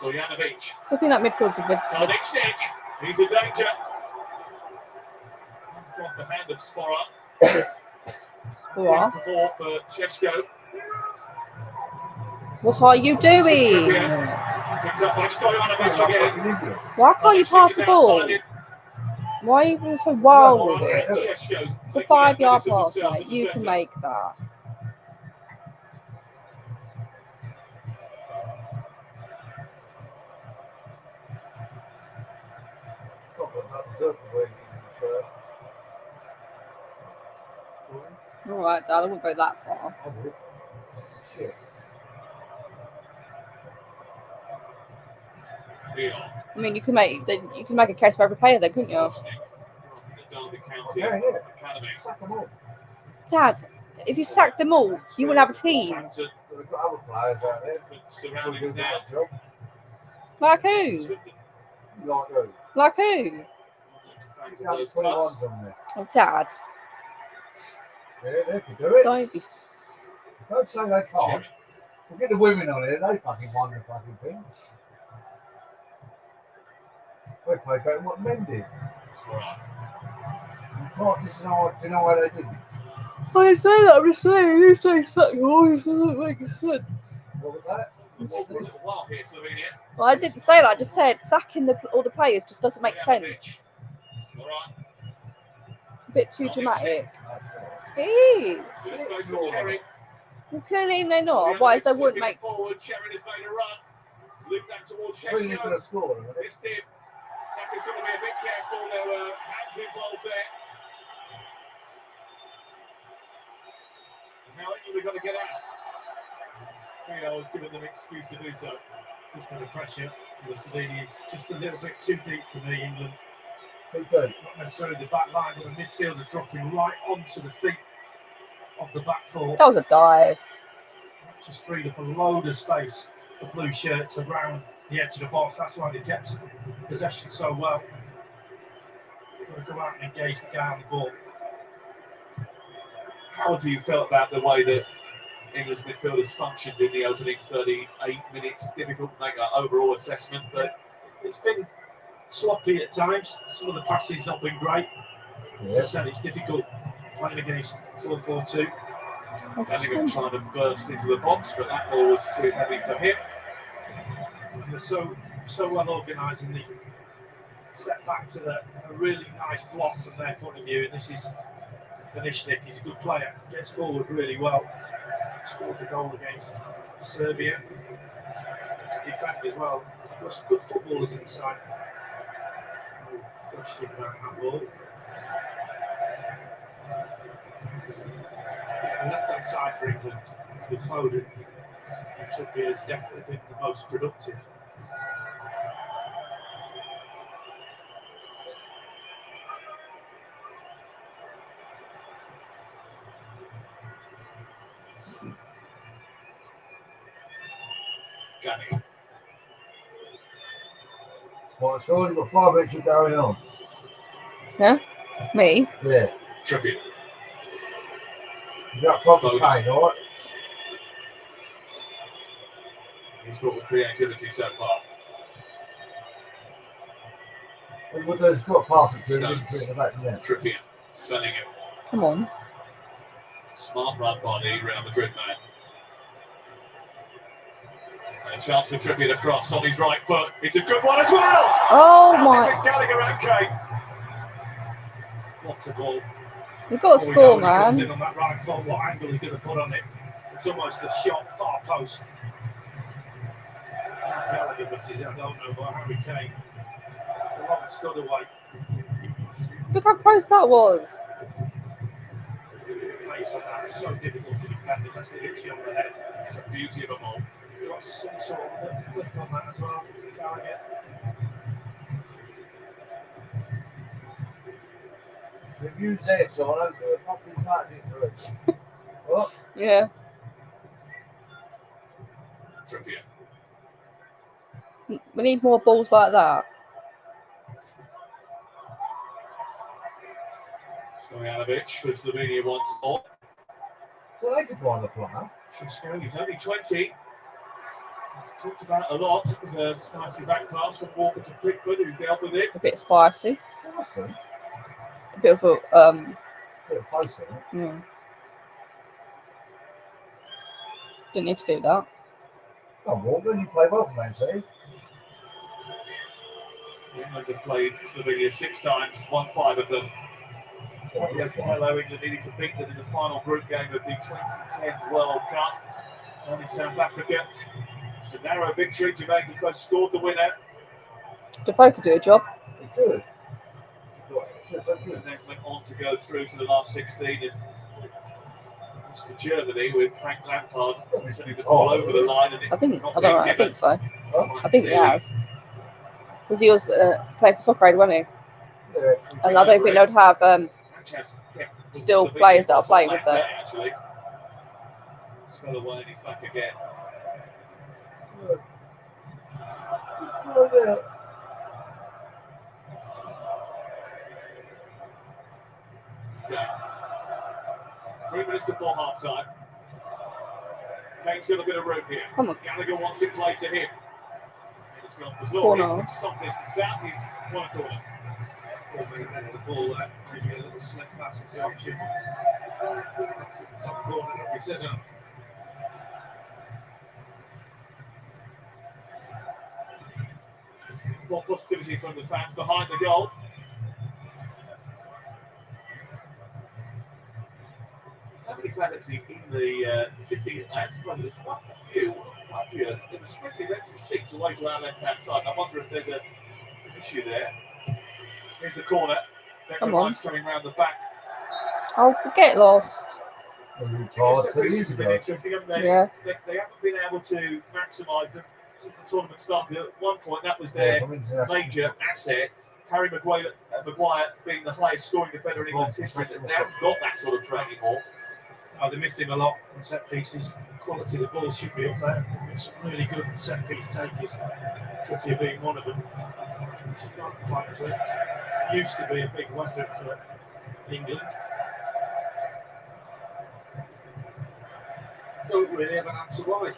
Stojanovic. So I think that midfield's a good. Elshnik. He's a danger. Got the hand of Spora. What? The ball for Šeško. What are you doing? Picked up by Stojanovic again. Fucking idiot. Why can't you pass the ball? Why are you being so wild with it? It's a 5-yard pass, mate. You can make that. All right, Dad. I won't go that far. Shit. I mean, you can make a case for every player, there, couldn't you? Yeah. Sack them all. Dad, if you sacked them all, you wouldn't have a team. But we've got other players out there who do Surroundings a now. good job. Like who? Like who? Like who? Thanks You to have those 21s cuts. on there. Oh, Dad. Yeah, they can do it. Don't be. Don't say they can't. We'll get the women on here. They fucking won the fucking thing. They played better than what men did. You can't deny why they didn't. I didn't say that. I'm just saying. You say suck all. It doesn't make sense. What was that? Well, here, Slovenia. Well, I didn't say that. I just said sacking all the players just doesn't make sense. All right. A bit too dramatic. It is. This goes for Cherry. Well, clearly they're not. Otherwise, they wouldn't make. Forward. Cherry has made a run. It's looped back towards Who's going Šeško. to score? Isn't it? Missed him. Saka's going to be a bit careful. There were hands involved there. Now England have got to get out. I was giving them an excuse to do so. Good bit of pressure. The Slovenians just a little bit too deep for me, England. 2-2. Not necessarily the back line, but the midfielder dropping right onto the feet of the back four. That was a dive. Just freed up a load of space for blue shirts around the edge of the box. That's why they kept possession so well. Got to go out and engage the guy on the ball. How have you felt about the way that England's midfielders functioned in the opening 38 minutes? Difficult to make an overall assessment, but It's been sloppy at times. Some of the passing's not been great. As I said, it's difficult playing against 4-4-2. Bellingham trying to burst into the box, but that ball was too heavy for him. And they're so well organised, and they set back to a really nice block from their point of view. And this is Benishnik. He's a good player. Gets forward really well. Scored the goal against Serbia. Defended as well. Got some good footballers inside. No question about that ball. The left-hand side for England with Foden and Trippier has definitely been the most productive. Gani. Well, it's already got 5 minutes going on. Yeah? Me? Yeah. Trippier. You got front of Kane, all right? He's brought the creativity so far. Well, there's got a pass it to Stones. in the back, yeah. Trippier. Bellingham. Come on. Smart run by the Real Madrid man. And a chance for Trippier to cross on his right foot. It's a good one as well! Oh That's my. it, Miss Gallagher and Kane. What a ball. You've got to score, Comes man. in on that right foot, what angle he's going to put on it. It's almost a shot far post. Gallagher misses it, I don't know, but Harry Kane. Robert stood away. Look how close that was. Place on that, it's so difficult to defend unless it hits you on the head. It's a beauty of a ball. He's got some sort of little flick on that as well. Gallagher. If you say so, I don't give a fucking flat into it. What? Yeah. Trippier. We need more balls like that. Stojanovic for Slovenia once more. Well, they could find a player. Szyszko, he's only 20. He's talked about it a lot. It was a spicy back pass from Walker to Pickford, who dealt with it. A bit spicy. Awesome. A bit of a Bit of pace in it. Didn't need to do that. Oh, Morgan, you play both, man, see? England have played Slovenia 6 times, won 5 of them. Hello, England needing to beat them in the final group game of the 2010 World Cup. Only South Africa. It's a narrow victory. Jamaica both scored the winner. Defoe could do a job. It's good. And then went on to go through to the last 16 and lost to Germany with Frank Lampard sending the ball over the line. And I think. not I don't know. being I think so. given. I think he has. Because he was playing for Soccer Aid, wasn't he? Yeah. And I don't think they'd have Sanchez kept still Slovenia players that are bottom playing left with them. there, actually. Spell away and he's back again. Okay. 3 minutes before half time. Kane's got a bit of room here. Come on. Gallagher wants it played to him. It's gone for Corner. Laurie. Some distance out. He's one corner. 4 minutes out of the ball there. Maybe a little slip pass was the option. That's at the top corner, Nobby says it. More positivity from the fans behind the goal. So many fans in the city. I suppose there's quite a few. There's a sprinkling of empty seats away to our left-hand side. I wonder if there's an issue there. Here's the corner. Come on. Rice coming round the back. Oh, get lost. Retired 2 This years has been ago. interesting, haven't they? Yeah. They haven't been able to maximise them since the tournament started. At one point, that was their major asset. Harry Maguire being the highest scoring defender in England's history, they haven't got that sort of threat anymore. Oh, they're missing a lot on set pieces. Quality of the ball should be up there. Some really good set piece takers. Trippier being one of them. It's not quite clicked. Used to be a big weapon for England. Don't really have an answer why.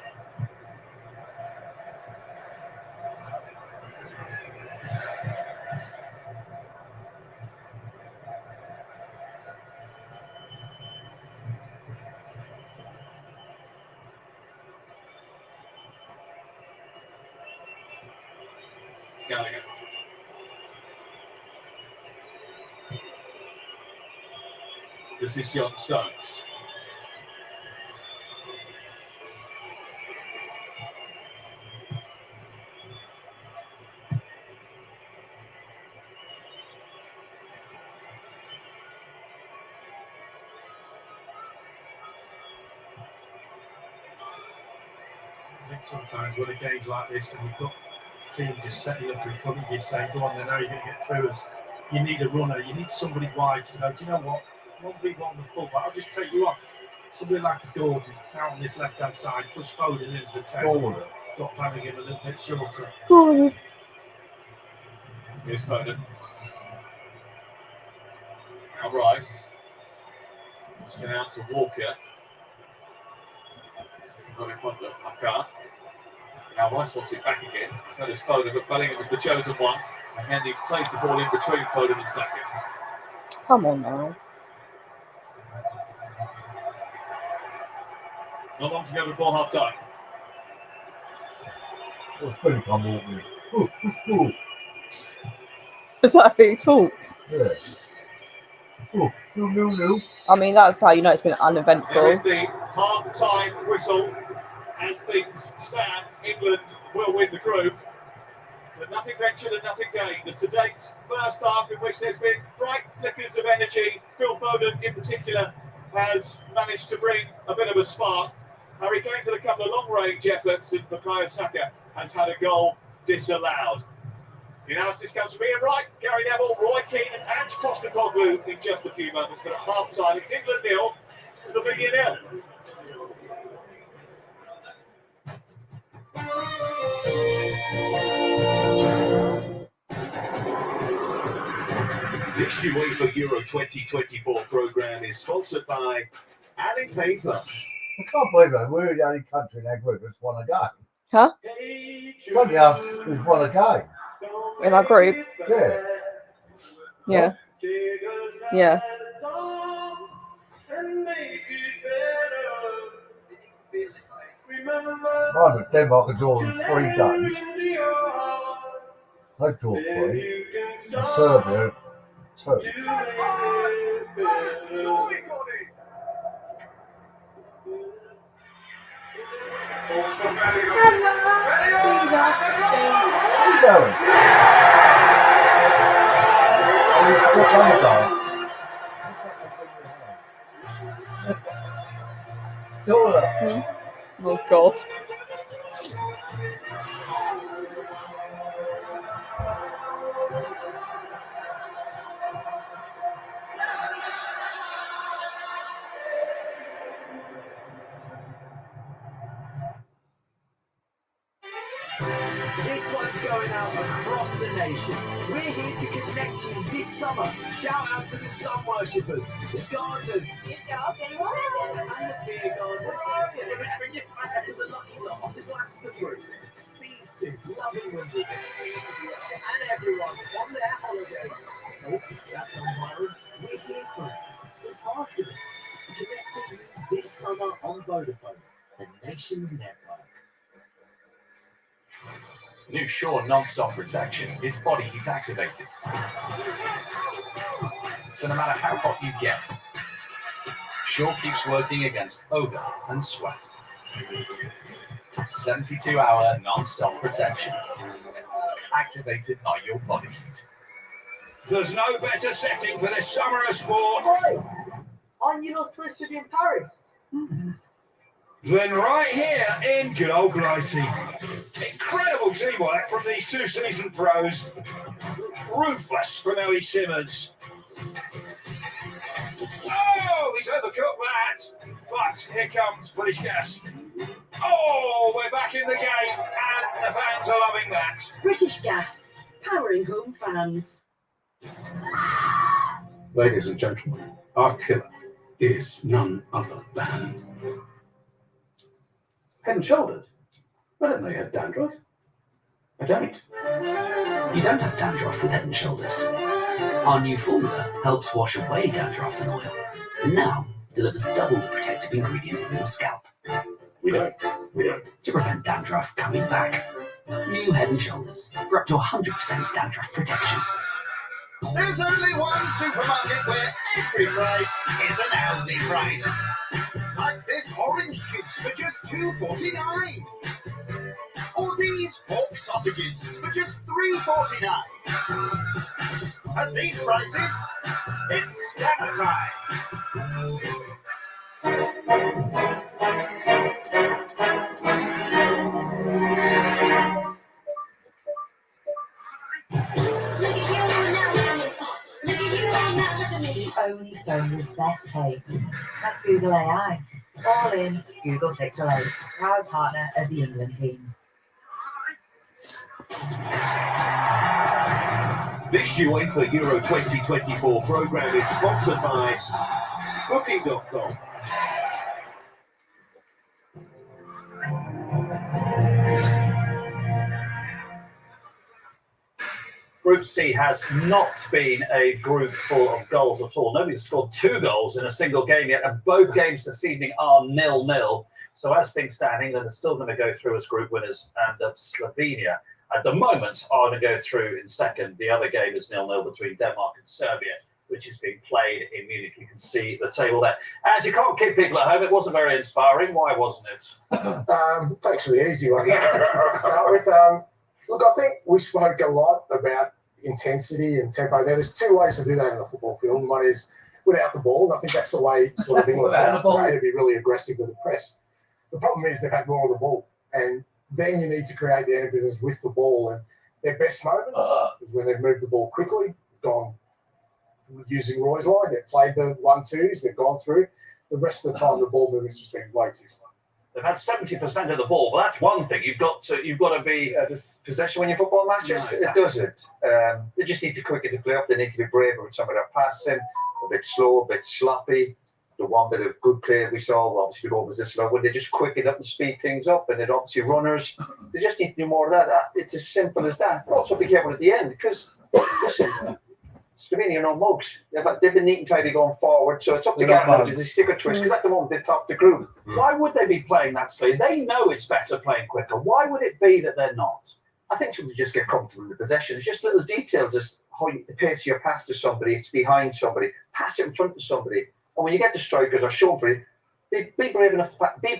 Gallagher. This is John Stones. I think sometimes with a game like this, when you've got a team just setting up in front of you saying, go on then, now you're going to get through us. You need a runner, you need somebody wide to go, do you know what? 1v1 with full, but I'll just take you on. Somebody like a Gordon out on this left hand side, push Foden in as a 10. Gordon. Got Bellingham a little bit shorter. Gordon. Here's Foden. Now Rice. Sent out to Walker. Got in front of Akar. Now Rice wants it back again. So does Foden, but Bellingham was the chosen one. And he plays the ball in between Foden and Saka. Come on now. Not long to go before half time. What's going to come over me? Oh, oh, Is that who talks? yeah. Oh, no. I mean, that's how you know it's been There uneventful. is the half-time whistle. As things stand, England will win the group. But nothing ventured and nothing gained. The sedate first half in which there's been bright flickers of energy. Phil Foden in particular has managed to bring a bit of a spark. Harry Kane's had a couple of long-range efforts, and Bukayo Saka has had a goal disallowed. The analysis comes from Ian Wright, Gary Neville, Roy Keane and Ange Postecoglou in just a few moments. But at half-time, it's England 0, Slovenia 0. This UEFA Euro 2024 programme is sponsored by Alipay Plus. I can't believe it. We're the only country in that group that's won a game. Huh? It's only us who's won a game. In our group? Yeah. Yeah. Yeah. Right, but Denmark are drawing 3 games. They draw 3. And Serbia 2. How you going? Oh, you've got Dora. Oh, God. This one's going out across the nation. We're here to connect you this summer. Shout out to the sun worshippers, the gardeners, and the beer gardeners. Bring it back to the lucky lot of the Glastonbury. These two loving Wimbledon and everyone on their holidays. Oh, that's on Byron. We're here for it. We're part of it. Connecting you this summer on Vodafone, the nation's network. New Shore non-stop protection is body heat activated. So no matter how hot you get, Shore keeps working against odor and sweat. 72-hour non-stop protection. Activated by your body heat. There's no better setting for this summer of sport. Oi! Aren't you not supposed to be in Paris? Then right here in good old Blighty. Incredible teamwork from these two seasoned pros. Ruthless from Ellie Simmons. Oh, he's overcooked that. But here comes British Gas. Oh, we're back in the game, and the fans are loving that. British Gas, powering home fans. Ladies and gentlemen, our killer is none other than Head and Shoulders. I didn't know you had dandruff. I don't. You don't have dandruff with Head and Shoulders. Our new formula helps wash away dandruff and oil, and now delivers double the protective ingredient on your scalp. We don't. To prevent dandruff coming back. New Head and Shoulders for up to 100% dandruff protection. There's only one supermarket where every price is an Aldi price. Like this orange juice for just $2.49. Or these pork sausages for just $3.49. At these prices, it's stammer time. The only phone with best take. That's Google AI. All in Google Pixel 8, proud partner of the England teams. This UEFA Euro 2024 programme is sponsored by Booking.com. Group C has not been a group full of goals at all. Nobody's scored 2 goals in a single game yet, and both games this evening are 0-0. So as things stand, England are still going to go through as group winners, and Slovenia at the moment are going to go through in second. The other game is 0-0 between Denmark and Serbia, which is being played in Munich. You can see the table there. And you can't keep people at home. It wasn't very inspiring. Why wasn't it? Thanks for the easy one. To start with, look, I think we spoke a lot about intensity and tempo. There's 2 ways to do that in a football field. One is without the ball, and I think that's the way sort of England set up today, to be really aggressive with the press. The problem is they've had more of the ball, and then you need to create the enemies with the ball, and their best moments is when they've moved the ball quickly, gone using Roy's line, they've played the 1-2s, they've gone through. The rest of the time, the ball movement's just been way too slow. They've had 70% of the ball, but that's one thing. You've got to be does possession win your football matches? No, exactly. It doesn't. They just need to quicken the play up. They need to be braver with some of their passing, a bit slow, a bit sloppy. The one bit of good play we saw, obviously, was this slow when they just quicken up and speed things up, and then obviously runners. They just need to do more of that. It's as simple as that. But also be careful at the end, because listen, Slovenia are no mugs. They've been neat and tidy going forward, so it's up to Ghana because they stick a twist. Because at the moment they top the group. Why would they be playing that slow? They know it's better playing quicker. Why would it be that they're not? I think sometimes just get comfortable in the possession. It's just little details, as how the pace of your pass to somebody, it's behind somebody, pass it in front of somebody. And when you get the strikers or shown for it, be brave enough to be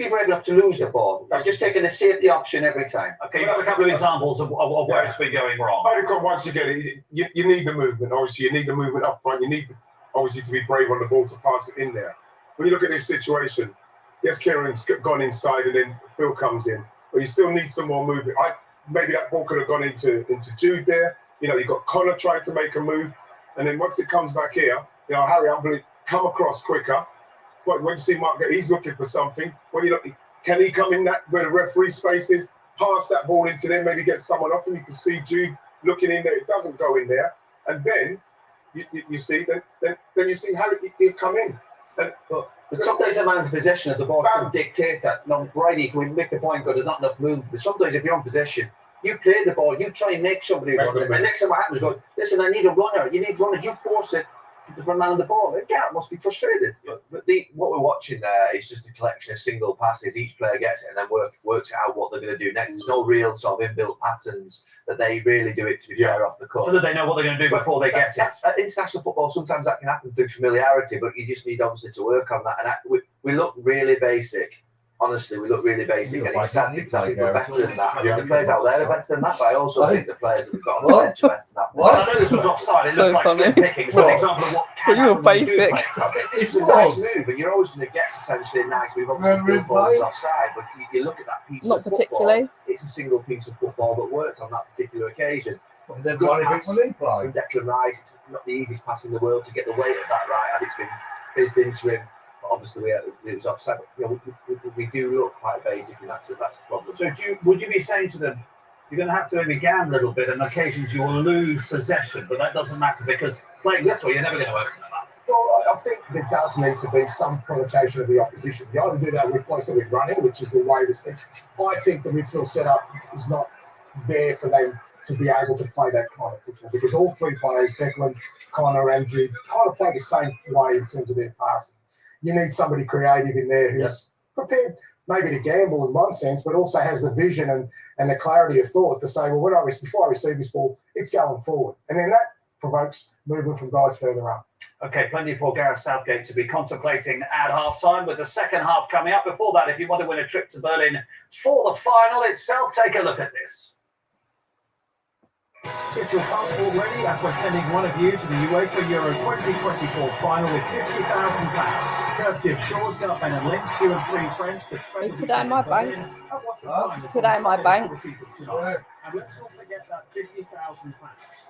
brave enough to lose the ball. That's just taking a safety option every time. Okay, you have a couple of examples of where it's been going wrong. I think once again, you need the movement. Obviously, you need the movement up front. You need obviously to be brave on the ball to pass it in there. When you look at this situation, yes, Kieran's gone inside and then Phil comes in, but you still need some more movement. Maybe that ball could have gone into Jude there. You know, you've got Connor trying to make a move, and then once it comes back here, you know, Harry, I believe, come across quicker. But when you see Mark, he's looking for something. When you look, can he come in that where the referee space is, pass that ball into them, maybe get someone off, and you can see Jude looking in there. It doesn't go in there, and then you see then you see Harry he'll come in. But sometimes a man in possession of the ball can dictate that. No, Riley can make the point good. There's not enough movement. But sometimes if you're in possession, you play the ball, you try and make somebody run it. And next time what happens is, go, listen, I need a runner. You need runners. You force it for a man on the ball. Garrett must be frustrated. But what we're watching there is just a collection of single passes. Each player gets it and then works out what they're going to do next. There's no real sort of inbuilt patterns that they really do it to be fair off the cuff. So that they know what they're going to do before they get it. International football, sometimes that can happen through familiarity, but you just need obviously to work on that. And we look really basic honestly, we look really basic, and it's sad because I think we're better than that. I think Yeah. the players out there are better than that, but I also think the players that we've got on the What? bench are better than that. What? I know this was offside. It So looks like funny. slim pickings, but an example of what can You were happen when you do basic. play. I think this is a nice move, and you're always going to get potentially a nice move. Obviously, Phil Foden's offside, but you look at that piece Not of football, particularly. it's a single piece of football that worked on that particular occasion. They've Good got pass anything when from Declan Rice. It's not the easiest pass in the world to get the weight of that right as it's been fizzed into him. But obviously, it was offside. You know, we do look quite basic, and that's a problem. So would you be saying to them, you're going to have to maybe gamble a little bit, and on occasions you'll lose possession, but that doesn't matter because playing this way, you're never going to open them up. Well, I think there does need to be some provocation of the opposition. You either do that with running, which is the way this thing. I think the midfield setup is not there for them to be able to play that kind of football because all three players, Declan, Connor, and Jude, kind of play the same way in terms of their passing. You need somebody creative in there who's prepared maybe to gamble in one sense, but also has the vision and the clarity of thought to say, well, before I receive this ball, it's going forward. And then that provokes movement from guys further up. Okay, plenty for Gareth Southgate to be contemplating at half-time with the second half coming up. Before that, if you want to win a trip to Berlin for the final itself, take a look at this. Get your passport ready as we're sending one of you to the UEFA Euro 2024 final with £50,000. Courtesy of Shaw's, Gut and Links, you and three friends. Put that in my bank. Put that in my bank. And let's not forget that £50,000.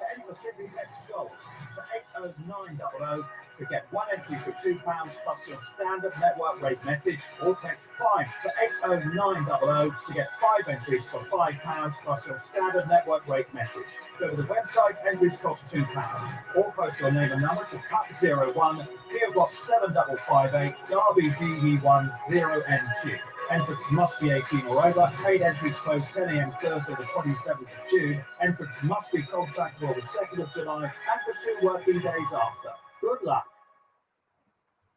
To enter Sydney's next goal to 80900 to get one entry for £2 plus your standard network rate message, or text 5 to 80900 to get 5 entries for £5 plus your standard network rate message. Go to the website, entries cost £2, or post your name and number to Cut01, PO Box 7558, Derby DB10NQ. Entrance must be 18 or over. Paid entries close 10 a.m. Thursday the 27th of June. Entrance must be contactable the 2nd of July and for 2 working days after. Good luck.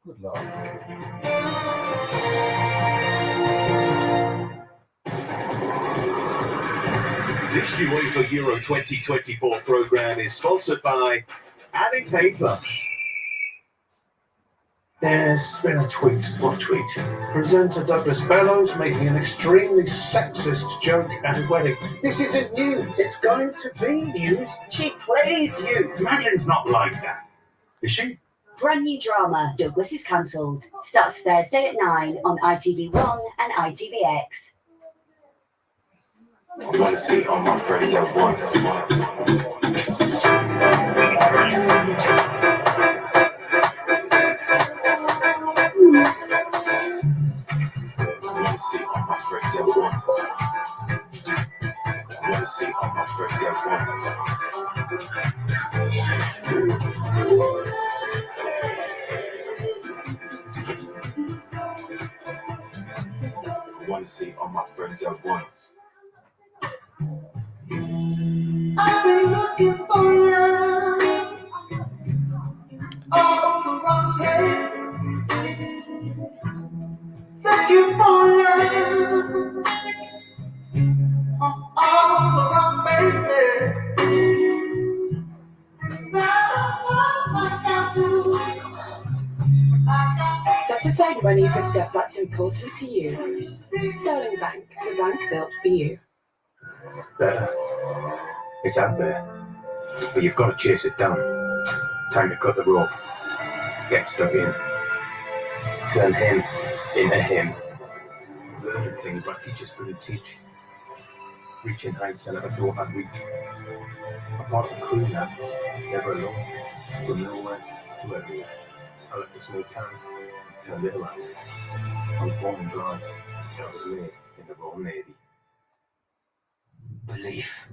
Good luck. This UEFA Euro 2024 programme is sponsored by Annie Paid Lunch. There's been a tweet. What tweet? Presenter Douglas Bellows making an extremely sexist joke at a wedding. This isn't news. It's going to be news. She plays you. Madeline's not like that. Is she? Brand new drama, Douglas is cancelled. Starts Thursday at 9 on ITV1 and ITVX. I want to see all my friends at once. Want to see all my friends at once. I've been looking for love all the wrong places. Looking for love on all the wrong places. Set aside money for stuff that's important to you. Sterling Bank, the bank built for you. There. It's out there. But you've got to chase it down. Time to cut the rope. Get stuck in. Turn him into him. Learning things my teachers couldn't teach. Reaching heights I never thought I'd reach. I'm part of the crew now. Never alone. From nowhere to everywhere. I left a small town. Turned it around. I was born and blind. And I was made in the Royal Navy. Belief.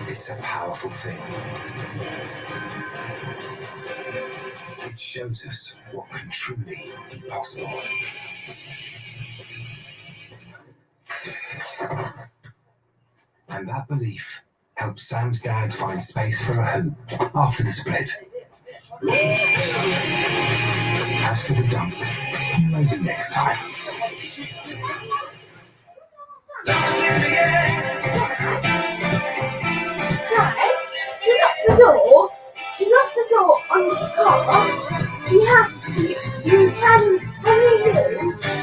It's a powerful thing. It shows us what can truly be possible. And that belief helped Sam's dad find space for a hoop after the split. As for the dump, maybe next time. Dad, do you lock the door? Do you lock the door on the car? Do you have to? You can you do?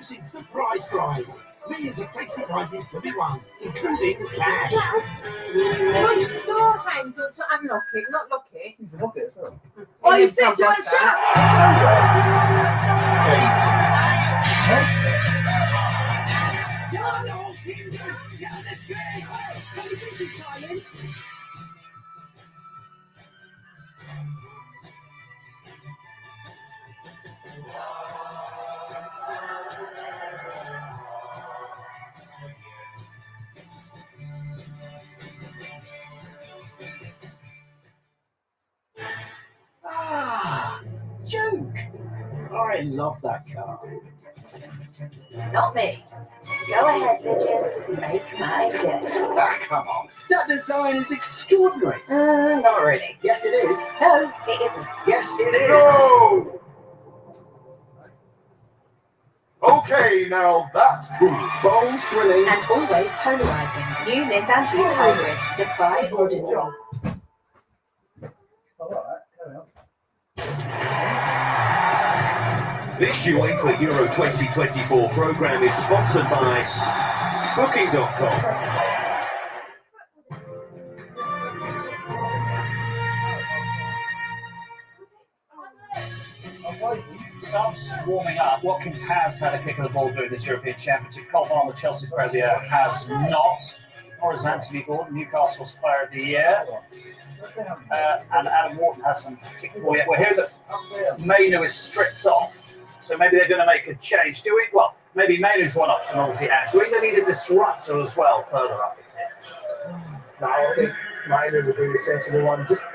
introducing Surprise Prize. Millions of tasty prizes to be won, including cash. Push the door handle to unlock it, not lock it. You can look at it as well. Oh, you fit to a shut! Ah, Duke. I love that car. Not me. Go ahead, pigeons. Make my day. Ah, come on. That design is extraordinary. Not really. Yes, it is. No, it isn't. Yes, it is. No! Okay, now that's cool. Bold, thrilling, And always polarizing. New Nissan Duke Hybrid. Defy ordinary. This UEFA Euro 2024 programme is sponsored by Booking.com. Subs warming up. Watkins has had a kick of the ball during this European Championship. Cole Palmer, Chelsea's Player of the Year, has not. Or is Anthony Gordon, Newcastle's Player of the Year. And Adam Wharton has some kick the ball yet. We're hearing that Mainu is stripped off. So maybe they're going to make a change. Do we? Well, maybe Mainu's one option, obviously. Do we need a disruptor as well further up the pitch? No, I think Mainu would be the sensible one. Just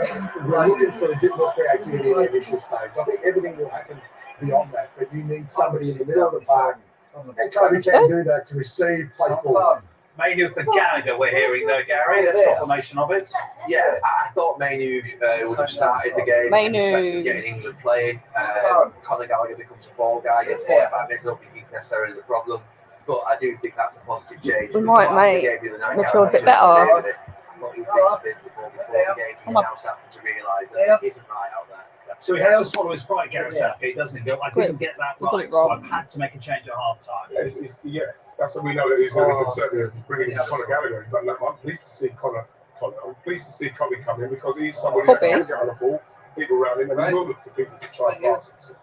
we're looking for a bit more creativity in the initial stage. I think everything will happen beyond that, but you need somebody in the middle of the park. And Kobe can do that to receive, play forward. Mainu for Gallagher, we're hearing though, Gary. That's confirmation of it. Yeah, I thought Mainu would have started the game. Mainu. Getting England playing. Conor Gallagher becomes a fall guy. Get 45 minutes. I don't think he's necessarily the problem. But I do think that's a positive change. We might make Mitchell a bit better. I thought he was next fit before the game. He's now starting to realise that he isn't right out there. So he has to swallow his pride, Gareth Southgate, doesn't he? I didn't get that right, so I've had to make a change at half time. Yeah, that's what we know that he's going to be concerned with bringing in Conor Gallagher. But I'm pleased to see Conor. I'm pleased to see Kobe come in because he's somebody that can get on the ball, people around him, and he will look for people to try and pass it to.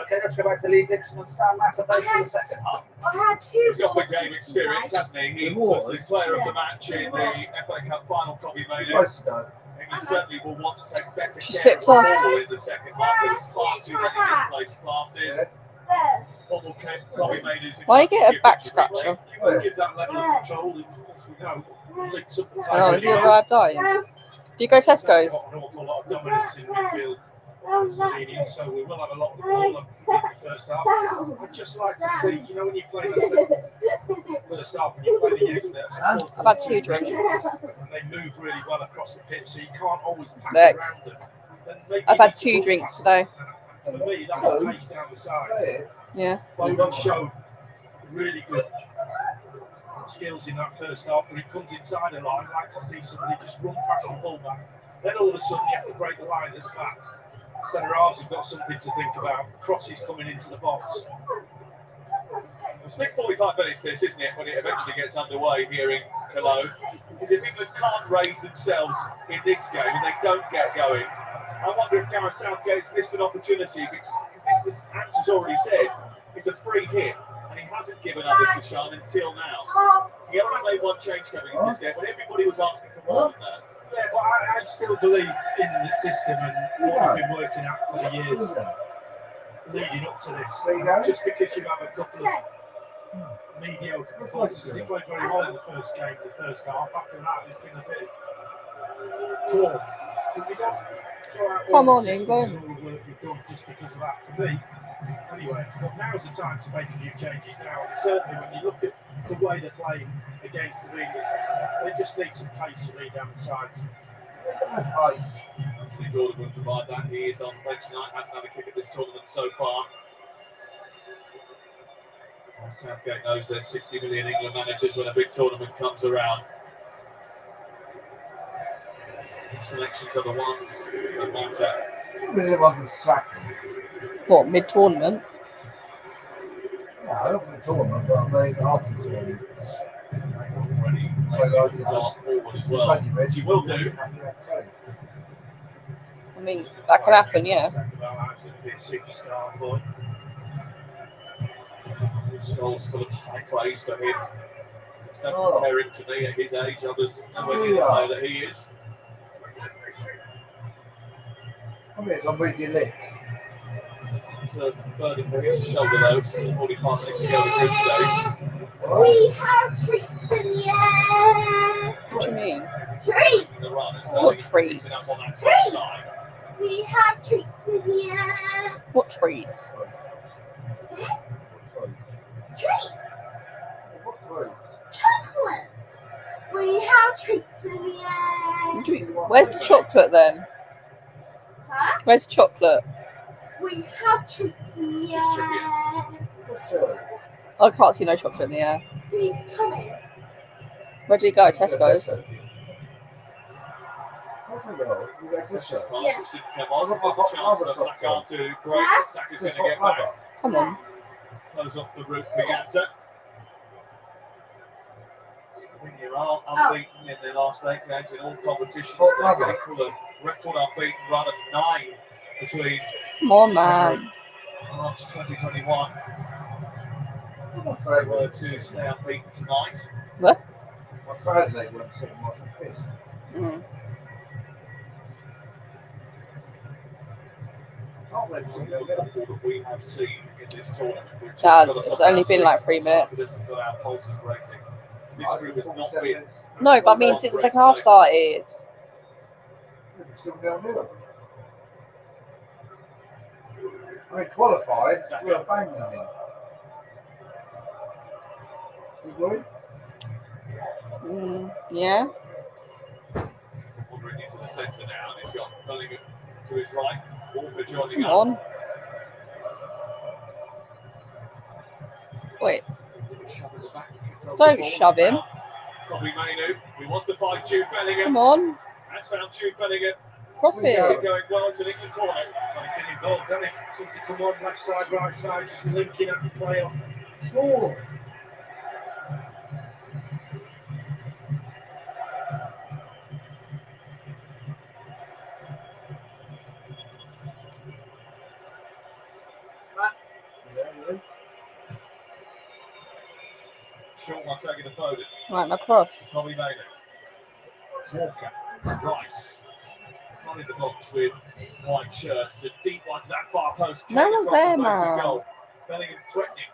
Okay, let's go back to Lee Dixon and Sam Matterface for the second half. He's got big game experience, hasn't he? He was the player of the match in the FA Cup final, Kobe Mainu. He certainly will want to take better care of the ball in the second half. There's far too many misplaced passes. Why you get a back scratcher? You won't give that level of control, as we know. Oh, has he arrived dying? Do you go Tesco's? Got an awful lot of dominance in midfield. Slovenia, so we will have a lot of the ball in the first half. I'd just like to see, you know, when you play the first half and you play the youth there, I've had 2 drinks. and they move really well across the pitch, so you can't always pass around them. I've had 2 drinks today. For me, that was pace down the sides. Yeah. Foden showed really good skills in that first half, but it comes inside a line. I'd like to see somebody just run past the fullback. Then all of a sudden you have to break the lines at the back. Centre halves have got something to think about. Crosses coming into the box. It's big 45 minutes this, isn't it, when it eventually gets underway here in Cologne. Because if England can't raise themselves in this game and they don't get going, I wonder if Gareth Southgate's missed an opportunity, because this, as Andrew's already said, is a free hit, and he hasn't given others to shine until now. He only made one change coming in this game, when everybody was asking for more than that. Yeah, but I still believe in the system and what we've been working at for the years leading up to this. Just because you have a couple of mediocre performances, he played very well in the first game, the first half. After that, it's been a bit poor. But we don't throw out Come all on, the systems England. and all the work we've done just because of that, for me. Anyway, but now's the time to make a few changes now. And certainly when you look at the way they're playing against the England, they just need some pace for me down the sides. Anthony Gordon will provide that. He is on bench tonight, hasn't had a kick at this tournament so far. Southgate knows there's 60 million England managers when a big tournament comes around. The selections are the ones that matter. Really wasn't sack him. What, mid-tournament? No, not for the tournament, but I mean after the tournament. So like, forward as well. She will do. I mean, that could happen, yeah. Scholes full of high praise for him. Don't compare him to me at his age. Others nowhere near the player that he is. I mean, it's on with your lips. It's a burden for him to shoulder though. 45 minutes to go in the group stage. We have treats in the air. What do you mean? Treats. What treats? Treats. We have treats in the air. What treats? Treats. What treats? Chocolate. We have treats in the air. Where's the chocolate then? Huh? Where's the chocolate? We have treats in the air. I can't see no chocolate in the air. He's coming. Where do you go? Tesco's. Come on, there's a chance for a placard to break. Saka's going to get back. Come on. Close off the route for Janssen. Slovenia are unbeaten in their last 8 games in all competitions. They've equal a record unbeaten run of 9 between Come on, man. March 2021. They were to stay unbeaten tonight. What? My translate won't say much of this. That we have seen in this tournament. Dad, it's only been like 3 minutes. This group has not been. No, but I mean, since the second half started. I mean, qualified, we're banging them in. Yeah. Wandering into the centre now, and he's got Bellingham to his right. Walker joining Come up. on. Wait. Don't shove him. Probably Mainu. He wants to find Jude Bellingham. Come on. Has found Jude Bellingham. Cross it. Going well to the corner. Getting involved, hasn't it? Since he come on, left side, right side, just linking up the play on. Small. Short one taking the Foden. Right, no cross. Tommy Maynard. Walker. Rice. Not in the box with white shirts. A deep one to that far post. No one's there, man. Goal. Bellingham threatening.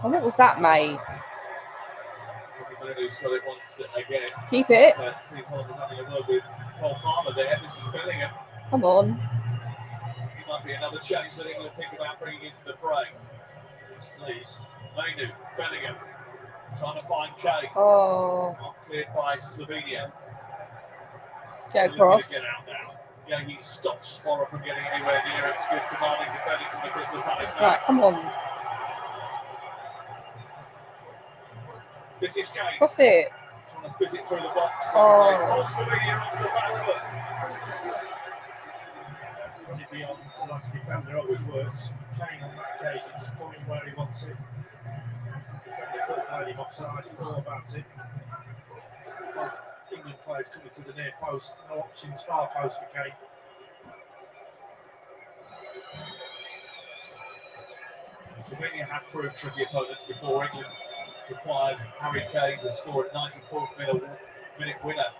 Oh, what was that, mate? Who's got it once again. Keep it. Steve Holland is having a word with Paul Farmer there. This is Bellingham. Come on. It might be another change that England think about bringing into the fray. Yes, please. Mainu, Bellingham. Trying to find Kay. Oh. Not cleared by Slovenia. Get across. Get out now. Yeah, he stops Spora from getting anywhere near it. It's good commanding defending from the Crystal Palace now. Right, come on. This is Kay. Cross it. Trying to visit through the box. Oh. Slovenia onto the back foot. Running beyond the last defender always works. Kane on that occasion just put him where he wants it. Defender could have played him offside, he's all about it. Both England players coming to the near post, no options, far post for Kane. Slovenia had proved tricky opponents before. England required Harry Kane to score a 94th minute winner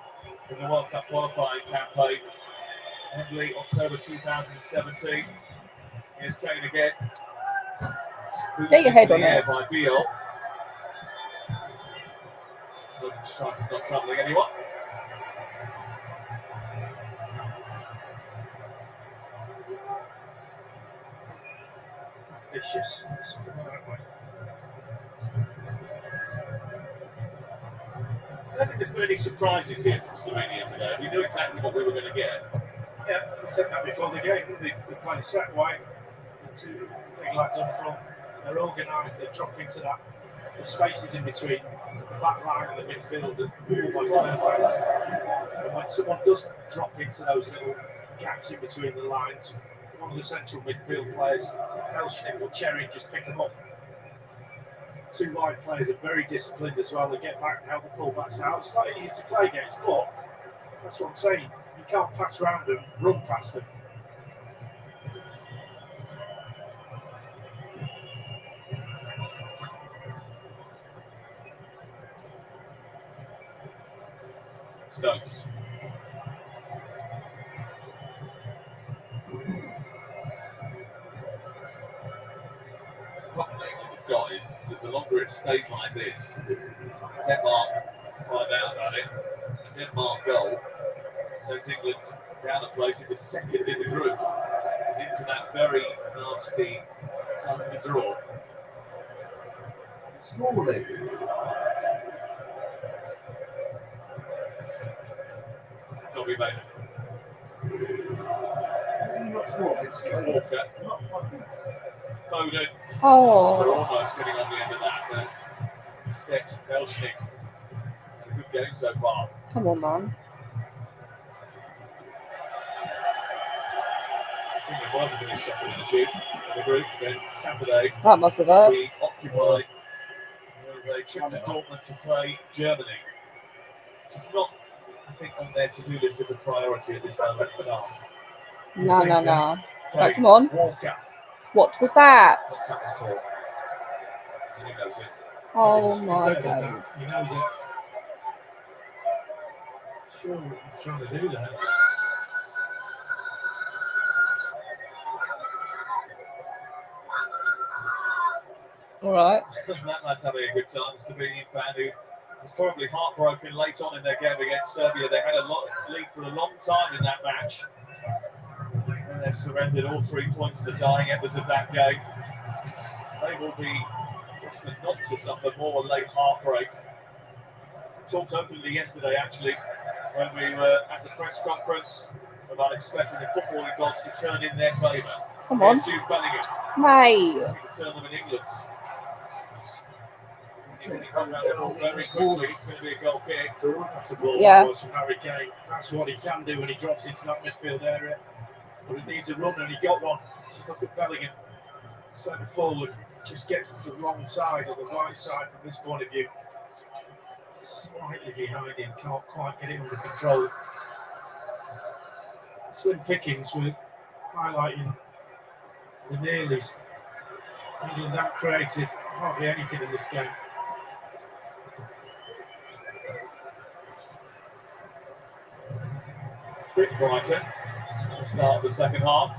in the World Cup qualifying campaign. Wembley, October 2017. Here's Kane again. Get your head on it. By Beal. The striker's not troubling anyone. Vicious. Let's put it that way. I don't think there's been any surprises here from Slovenia today. We knew exactly what we were going to get. Yeah, we said that before the game. They play set way. The two big lads up front. They're organised. They drop into that. The spaces in between the back line and the midfield and almost perfect. And when someone does drop into those little gaps in between the lines. One of the central midfield players, Elshnick or Cherry, just pick them up. Two wide players are very disciplined as well. They get back and help the fullbacks out. It's not easy to play against, but that's what I'm saying. You can't pass around them, run past them. Stokes. Problem we've got is that the longer it stays like this, Denmark find out about it. A Denmark goal sends England down a place into second in the group and into that very nasty side of the draw. Smalling. Can't be made. Walker. Foden. Oh. They're almost getting on the end of that. But Stex, Elshnick. A good game so far. Come on, man. I think there was a bit of shopping in the tube. The group against Saturday. That must have hurt. We occupied a trip to Dortmund to play Germany. Which is not, I think, on their to-do list as a priority at this moment in time. No. Right, come on. Walker. What was that? What's that for? He knows it. Oh my days. He knows it. Sure what he's trying to do there. All right. That lad's having a good time. The Slovenian fan who was probably heartbroken late on in their game against Serbia. They had a lead for a long time in that match. And they surrendered all 3 points in the dying embers of that game. They will be desperate not to suffer more late heartbreak. Talked openly yesterday, actually, when we were at the press conference about expecting the footballing gods to turn in their favour. Come on. Here's Jude Bellingham. Mate. We can turn them in England's. Very quickly, it's going to be a goal kick. That's a ball Yeah. that was from Harry Kane. That's what he can do when he drops into that midfield area. But he needs a runner, and he got one. Just look at Bellingham. Centre forward, just gets to the wrong side or the right side from this point of view. Slightly behind him, can't quite get it under control. Slim pickings were highlighting the nearlies. England that created hardly anything in this game. Bit brighter at the start of the second half.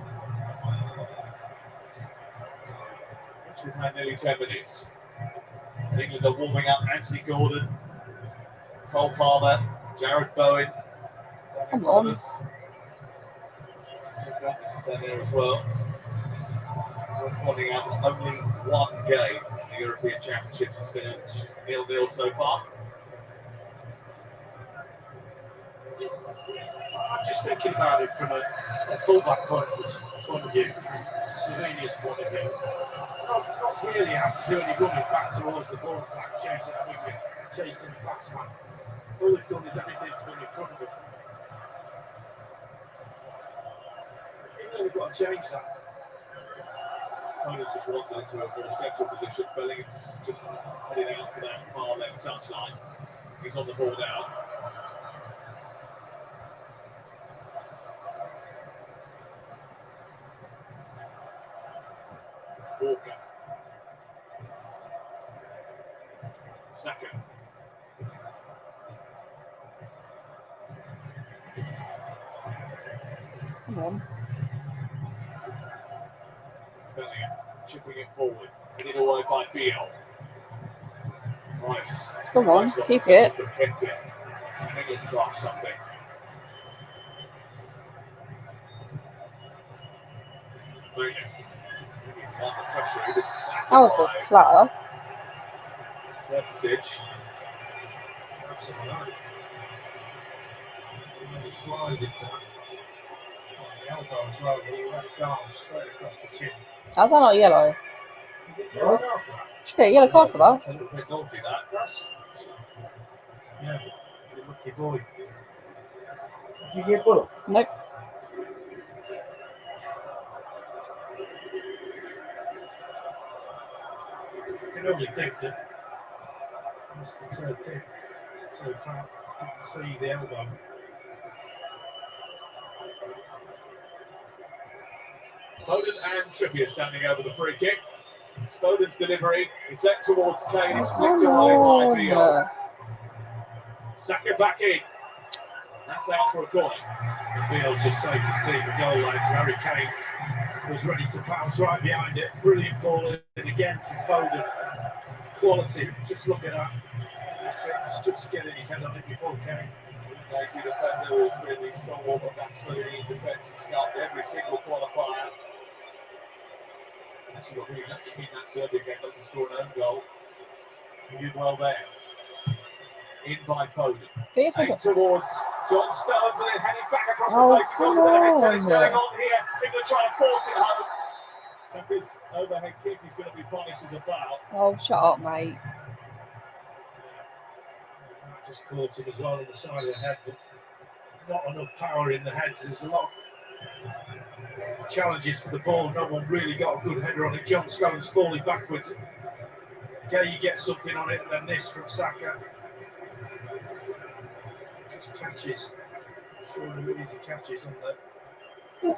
We've had nearly 10 minutes. England are warming up. Anthony Gordon, Cole Palmer, Jared Bowen. Come on. This is down there as well. We're pointing out that only one game in the European Championships has finished 0-0 so far. I'm just thinking about it from a fullback point of view, Slovenia's point of view. Not really had to do any running back towards the ball, back chasing the fast man. All they've done is everything to run in front of them. England have got to change that. Opponents just want them into a more central position. Bellingham's just heading out to that far left touchline. He's on the ball now. Walker. Second. Come on. Bellingham chipping it forward. Headed away by Beal. Nice. Come on, Nice keep it. Kept it. England craft something. Bellingham. Under pressure. It was That was a clatter. Leipzig. Absolutely right. He flies into that. The elbow as well, with the left arm straight across the chin. How's that not yellow? Should get a yellow card for that. That's a little bit naughty, that. That's, yeah, lucky boy. Did you get booked? Nope. can only think that Mr. Turd didn't see the elbow. Foden and Trippier standing over the free kick. It's Foden's delivery. It's out towards Kane. It's flicked away by Beale. Saka back in. That's out for a corner. Beale's just saved his team the goal line. Harry Kane was ready to pounce right behind it. Brilliant ball in again from Foden. Quality. Just look at that. It's just getting his head on it before Kane. Lazy defender who's really stalwart of that Slovenian defence. He started every single qualifier. Actually got really lucky in that Serbian game not to score an own goal. He did well there. In by Foden. Aimed towards John Stones and then heading back across the face. He goes a bit of head tennis going on here. England trying to force it home. Saka's overhead kick is going to be punished as a foul. Oh, shut up, mate. Just caught him as well on the side of the head, but not enough power in the heads. There's a lot of challenges for the ball. No one really got a good header on it. John Stones falling backwards. Okay, you get something on it, and then this from Saka. Just catches. Sure, really easy catches on the.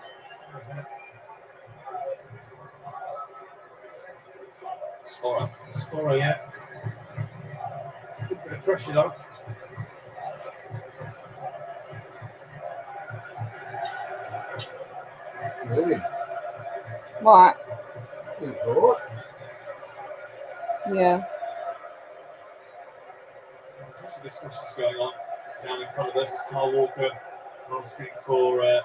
Spora, yeah. Good bit of pressure though. Right. It's all right. Yeah. There's lots of discussions going on down in front of us. Carl Walker asking for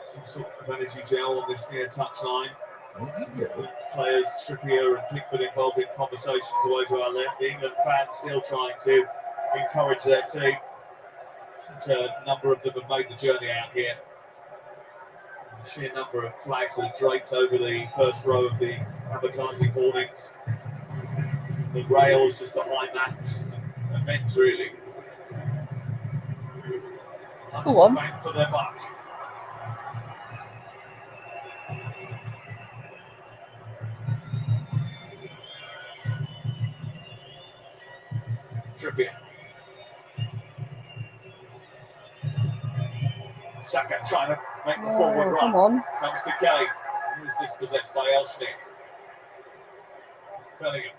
some sort of energy gel on this near touchline. Players Trippier and Pickford involved in conversations away to our left. The England fans still trying to encourage their team. Such a number of them have made the journey out here. The sheer number of flags that are draped over the first row of the advertising hoardings. The rails just behind that, just immense really. Go on. Bang for their buck. Trippier. Saka trying to make the forward run. Come on. Comes to Kane. He was dispossessed by Elshnik. Bellingham.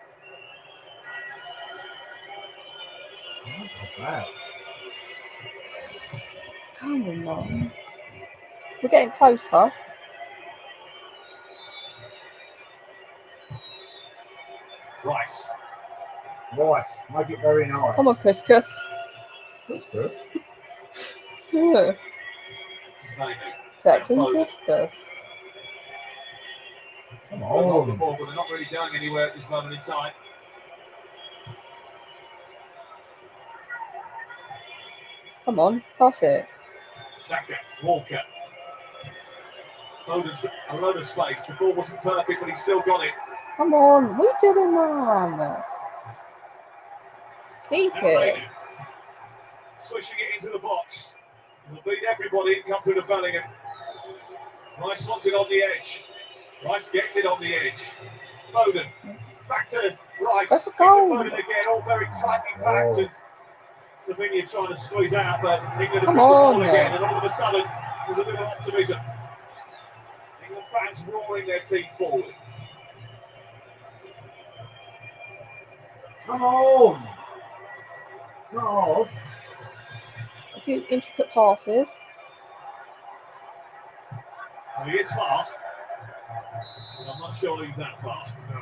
Wow. Come on. We're getting closer. Rice. Nice. Make it very nice. Come on, Couscous. Couscous? Yeah. Exactly, Foden. Couscous. Come Well, hold the on. ball, but they're not really going anywhere at this moment in time. Come on, pass it. Saka, Walker. Foden's got a load of space. The ball wasn't perfect, but he's still got it. Come on, what are you doing, man? Keep And it. Maynard. Swishing it into the box. He'll beat everybody and come through to Bellingham. Rice wants it on the edge. Rice gets it on the edge. Foden. Back to Rice. That's a Into goal. Foden again, all very tightly packed. And Slovenia trying to squeeze out, but England have got Come the ball on, again. man. And all of a sudden, there's a bit of optimism. England fans roaring their team forward. Come on. God. A few intricate passes. Well, he is fast. And I'm not sure he's that fast. No,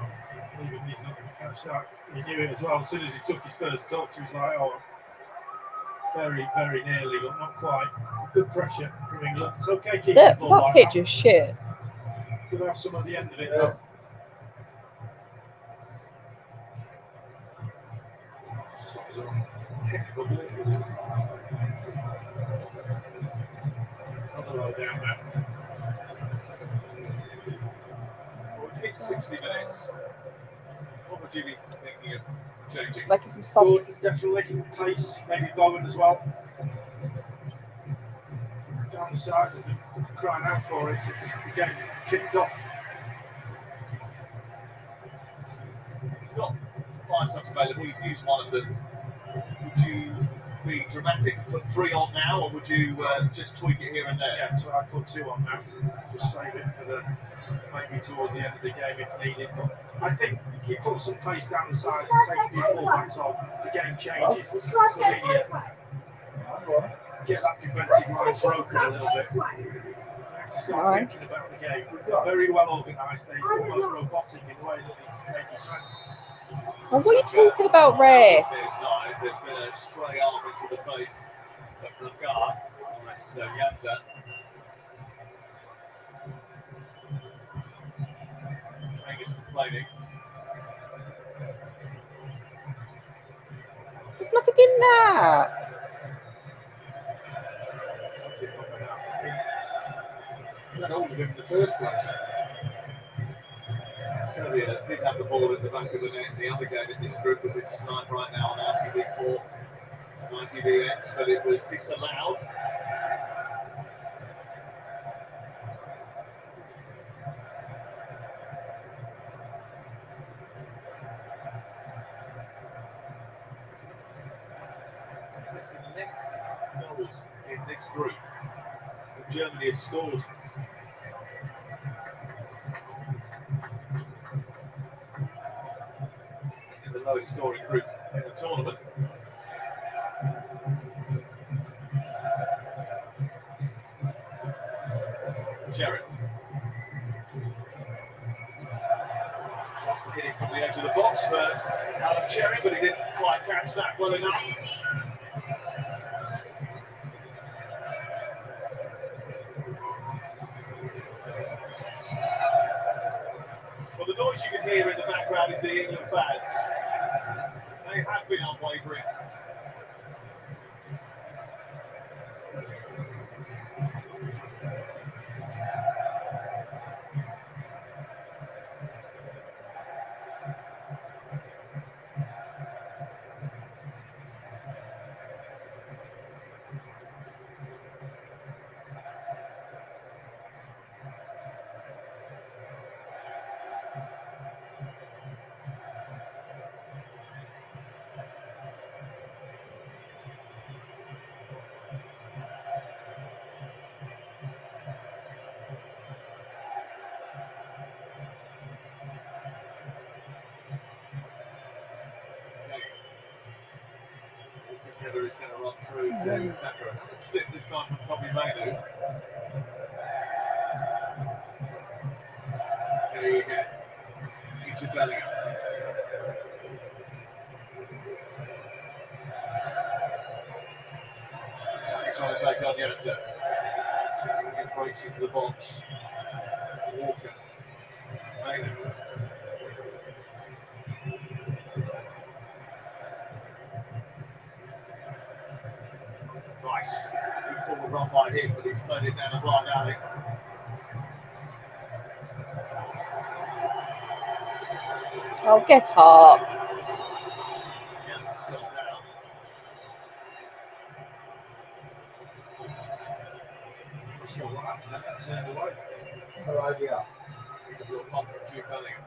even he's not going to catch that. He knew it as well. As soon as he took his first touch, he was like, oh, very, very nearly, but not quite. Good pressure from England. It's okay keeping the ball That like pitch is shit. Could have some at the end of it, though. Heck of a ball. Another row down there. We've hit 60 minutes. What would you be thinking of changing? Making some Good, subs. definitely. Pace, maybe Bowen as well. Down the sides have been crying out for it since the game kicked off. 5 subs available. You've used one of them. Would you be dramatic and put 3 on now, or would you just tweak it here and there? Yeah, so I put 2 on now. Just save it for the maybe towards the end of the game if needed. But I think if you put some pace down the sides and take a few fullbacks on, the game changes. Slovenia get that defensive line broken a little bit. They have to start thinking about the game. They're very well organised. They're almost robotic in the way that they defend. Oh, what are you talking about, Ray? There's been a stray arm into the face of the guard. That's Janza. Kangas complaining. There's nothing in there. You had hold of him in the first place. Serbia did have the ball in the back of the net. The other game in this group was this night right now on ITV4, ITVX, but it was disallowed. There's been less goals in this group than Germany have scored. In the lowest scoring group in the tournament. Jarrett. Tries to hit it from the edge of the box for Alan Cherry, but he didn't quite catch that well enough. Well, the noise you can hear in the background is the England fans. They have been unwavering. This header is going to run through to Saka. Another slip this time from Bobby Mainu. There you go. Into Bellingham. Saka trying to take on Janza. It breaks into the box. Walker. Mainu. Nice. 2-forward run by him, but he's played it down a blind alley. Oh, get up. Jansen's gone down. Not sure what happened there. That turned away. No idea. A little bump from Jude Bellingham.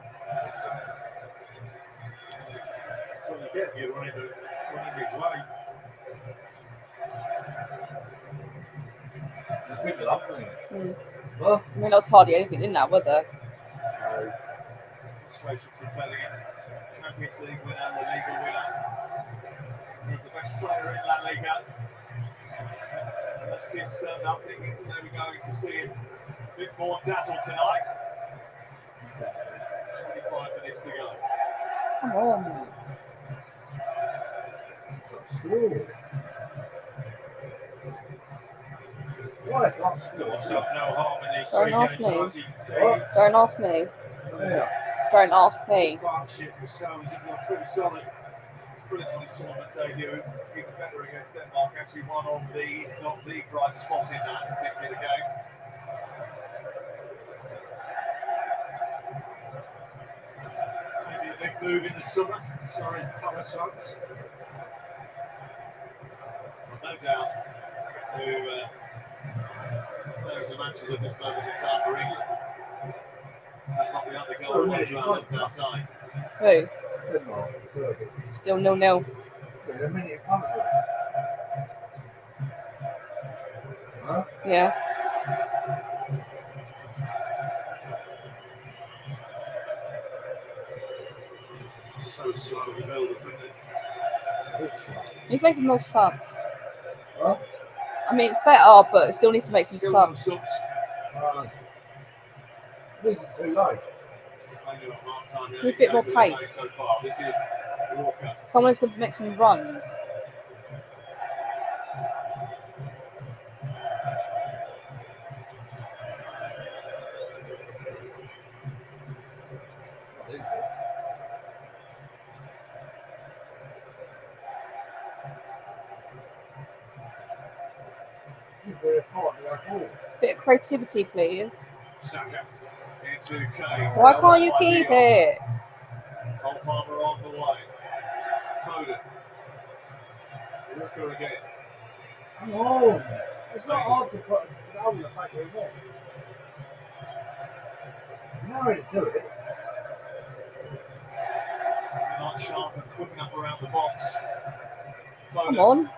That's what you get. You're running his way. Well, I mean, there was hardly anything in that, was there? Frustration from Bellingham. Champions League winner, La Liga winner. He's the best player in La Liga. Those kids turned up thinking they were going to see him a bit more dazzle tonight. 25 minutes to go. Come on. What? No harm in these Don't 3 ask games. me. Ozzy, Don't ask me. Yeah. Don't ask me. partnership with Stones have been pretty solid. Brilliant on his tournament debut. Even better against Denmark. Actually one of the, not the bright spots in that particular game. Maybe a big move in the summer. Sorry, Palace fans. No doubt who players and matches at this moment in time for England. That not the other goal on the outside. Who? The Second half, third. Still 0-0. Yeah, a minute in front of us. Huh? Yeah. So slow the build up, isn't it? Need to make some more subs. Huh? I mean, it's better, but it still needs to make some Still subs. no subs. These are too late. Need a bit more pace. So far. This is Walker. Someone's going to make some runs. What is it? Bit of creativity, please. Saka into Kane. Why can't you keep it? Cole Palmer on the way. Foden. Walker again. Come on. It's not hard to put a goal in the back of the net. You know how to do it. Not sharp and quick enough around the box. Foden. Come on.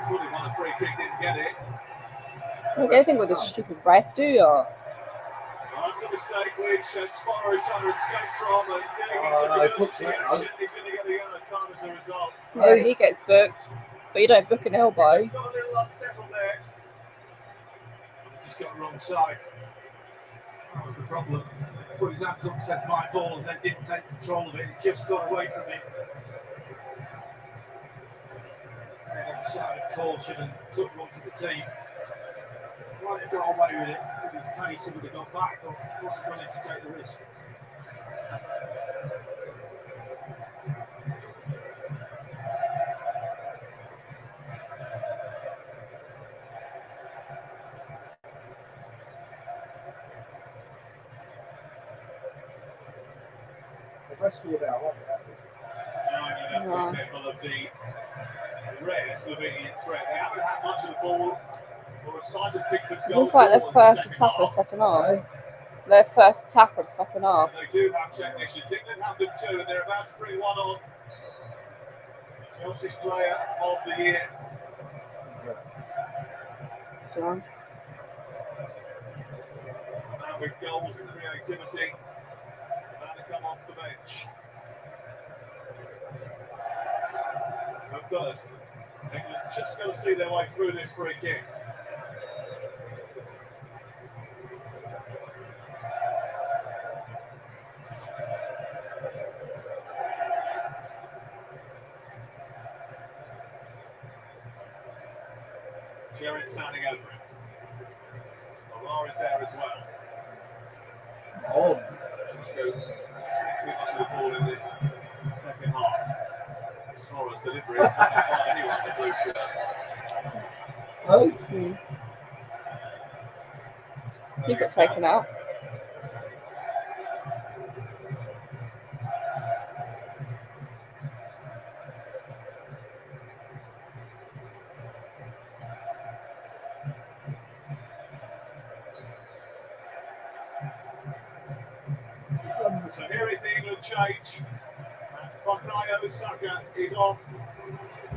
Thought he won a free kick, didn't get it. You don't get anything with this stupid ref, do you? Well, that's a mistake which Sparrow is trying to escape from and getting into emergency action. He's going to get a yellow card as a result. Yeah, he gets booked, but you don't book an elbow. Just got a little unsettled there. Just got the wrong side. That was the problem. Put his hands up, says my ball, and then didn't take control of it. He just got away from it. And on the side of caution and took one for the team. Might have got away with it. With his pace, he would have gone back, or wasn't willing to take the risk. The rest of it out, won't it? Now you have to be careful of the rare Slovenian threat. They haven't had much of the ball or a sight of Pickford's goal. It's like their first attack of the second half. Their first attack of the second half. They do have technicians. England have them too, and they're about to bring one on. Chelsea's player of the year. John. Now with goals and creativity, about to come off the bench. But first, England just going to see their way through this free kick. Jared standing over him. Solar is there as well. Oh. Just go seeing too much of the ball in this second half. As far as delivery is not anyone in the blue shirt. Oh. He got taken out. So here is the England change. Bukayo Saka is off.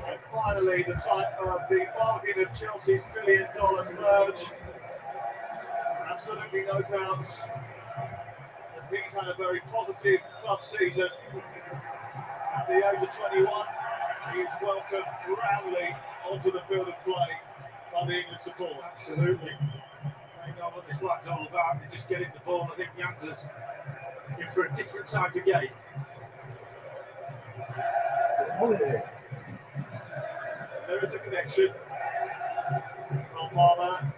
And finally, the sight of the bargain of Chelsea's $1 billion splurge. Absolutely no doubts that he's had a very positive club season. At the age of 21, he is welcomed roundly onto the field of play by the England support. Absolutely. They know what this lad's all about. They're just getting the ball. I think Janta's in for a different type of game. There is a connection. Cole Palmer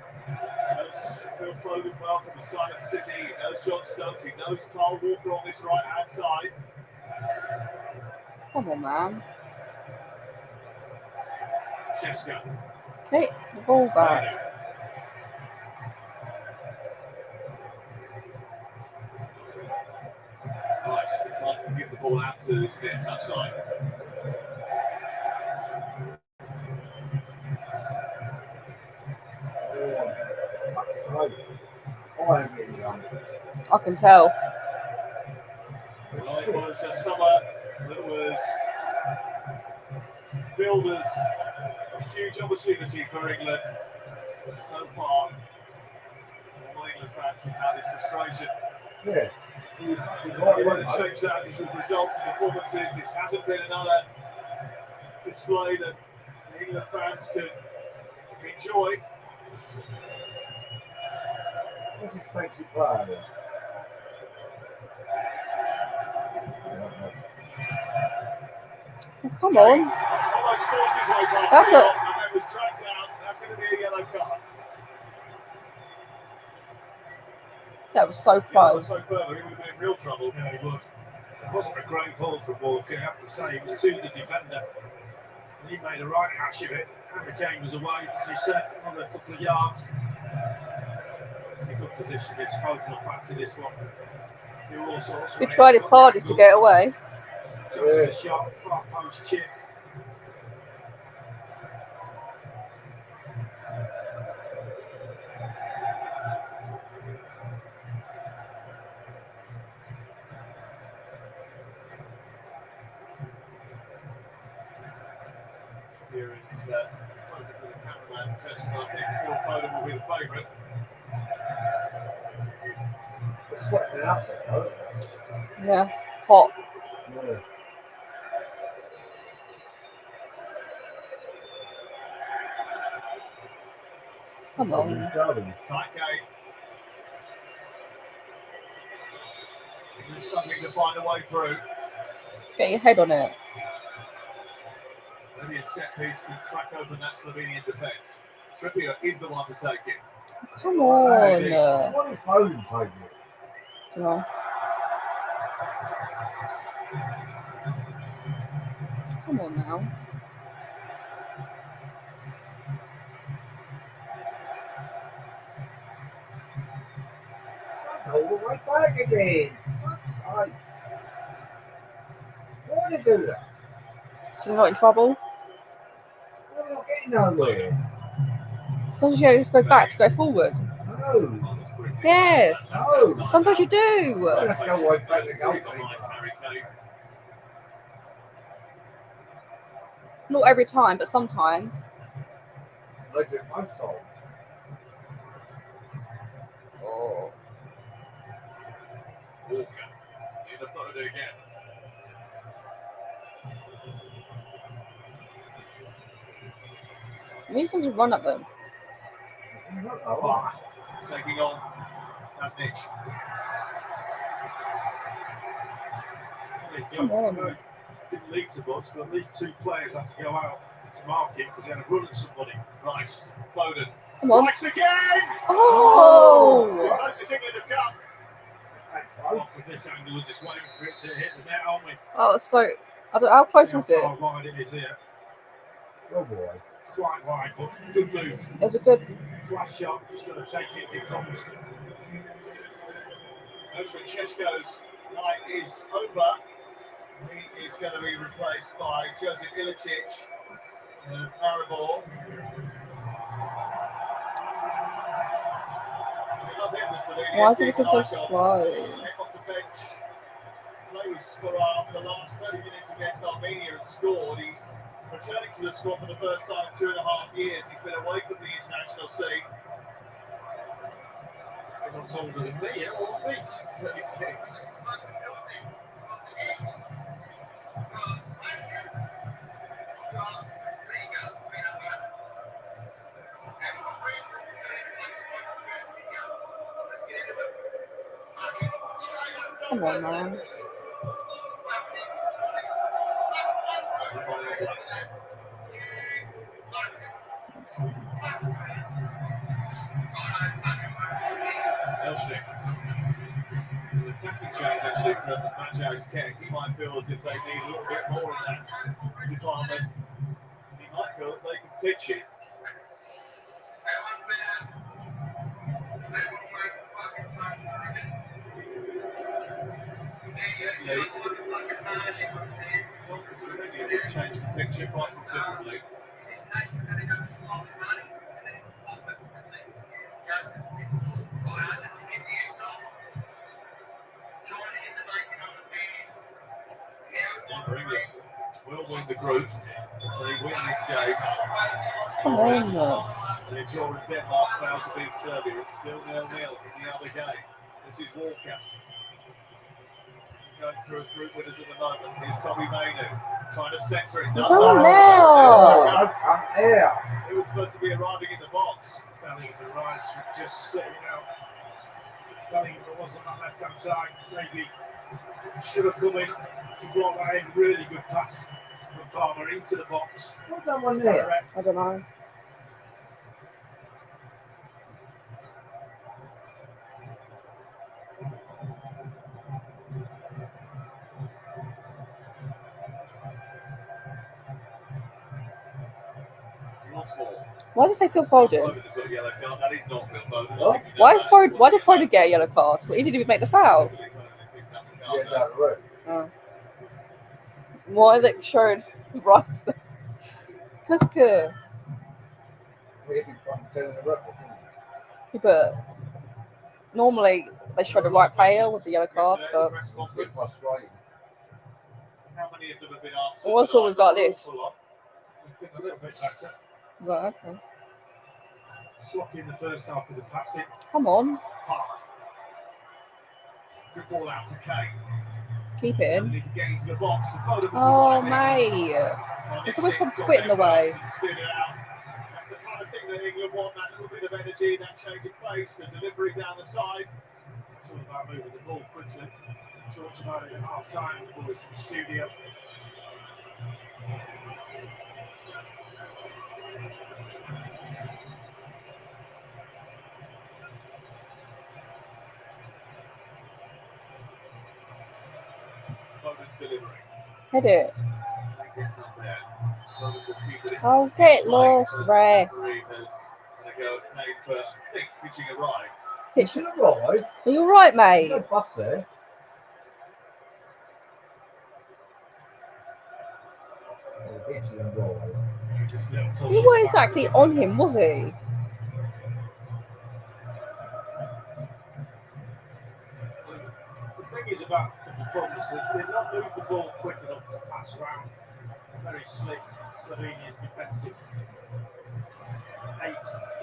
knows Phil Foden well from his time at City. He knows John Stones. He knows Carl Walker on this right-hand side. Come on, man. Sheska. Take the ball back. Nice. Declines to give the ball out to his near touchline. I can tell. Well, it was a summer that was billed as a huge opportunity for England. But so far, all England fans have had is frustration. Yeah. What will change that is with results and performances. This hasn't been another display that the England fans can enjoy. What's his fancy player then? Oh, come on. Almost forced his way past That's the a- goal, and it was dragged out. That's going to be a yellow card. That was so Yeah, close. so further, he would have been in real trouble. Yeah, he would. It wasn't a great ball from Walker, I have to say. He was to the defender. And he made a right hash of it. Harry Kane was away, as he said, another couple of yards. It's a good position. This Foden will fancy this one. Do all sorts. We tried his hardest to get away. Johnson a shot, far post chip. Here is focus of the cameraman's attention. I think Phil Foden will be the favourite. It's sweating out, though. Yeah, hot. Yeah. Come on. Tight game. He's struggling to find a way through. Get your head on it. Maybe a set piece can crack open that Slovenian defence. Trippier is the one to take it. Come on. Why did Foden take it? Dunno. Come on now. All the way back again. Why did they do that? So you're not in trouble? We're not getting nowhere. Sometimes you just go back to go forward. No. Yes. No. Sometimes you do. Let's go right back to goalkeeper. Not every time, but sometimes. They do it most times. Oh. Walker. You'd have got to do it again. We need someone to run at them. Taking on Asnich. Come on. Didn't lead to much, but at least two players had to go out to mark him because he had a run at somebody. Rice. Foden. Come on. Rice again! Oh! The closest England have come. Well, from this angle, we're just waiting for it to hit the net, aren't we? Oh, so I don't, how close was it? How far wide it is here. Oh boy. Quite wide, but good move. It was a good. Flash shot, just going to take it as it comes. Oshman Sheshko's night is over. He is going to be replaced by Joseph Ilicic of Maribor. Why is it looking so slow? Came off the bench to play with Sporar for the last 30 minutes against Armenia and scored. He's returning to the squad for the first time in 2.5 years. He's been away from the international scene. Everyone's older than me, yeah? What was he? 36. Come on, man. Elshnik. It's an attacking change actually from Manjai's Kek. He might feel as if they need a little bit more in that department. He might feel that they can pitch it. Slovenia would change the picture quite considerably. the group. They win this game. Come on. They draw and Denmark failed to beat Serbia. It's still 0-0 in the other game. This is Walker. Going through his group winners at the moment. Here's Kobe Mainu trying to centre it. There's no one there. It was supposed to be arriving in the box. Bellingham and Rice were just sitting out. Bellingham wasn't on that left-hand side. Maybe should have come in to block that in. Really good pass from Palmer into the box. What's that one there? Direct. I don't know. Why does it say Phil Foden? Foden's got a yellow card. That is not Phil Foden. What? Why did Foden get a yellow card? Well, he didn't even make the foul. Yeah, no, right. Oh. Why are they showing Rice there? Cuz. We've been fucking telling the ref, haven't Yeah, but normally they show the right player with the yellow card, but we? It's a bit frustrating. How many of them have been answered? what's always got this? Been a little bit better. Right, okay. Sloppy in the first half of the passing. Come on, Good ball out to Kane. keep it in. Need to get into the box. Foden was Oh, arriving. mate. There's always some twit in the way. Stood it out. That's the kind of thing that England want, that little bit of energy, that change of pace, and delivery down the side. It's all about moving the ball quickly. Talked about it at half time. The boys in the studio. Foden's delivering. Hit it. He gets up there. Foden repeated it. Oh, get lost, ref. Referee has had a go at Kane for, I think, pitching a ride. Pitch. Should have rolled. Are you alright, mate? No bus there. It's a roll. Just a little touch. He wasn't exactly on him, was he? The thing is about the performance, they've not moved the ball quick enough to pass around. Very slick Slovenian defensive 8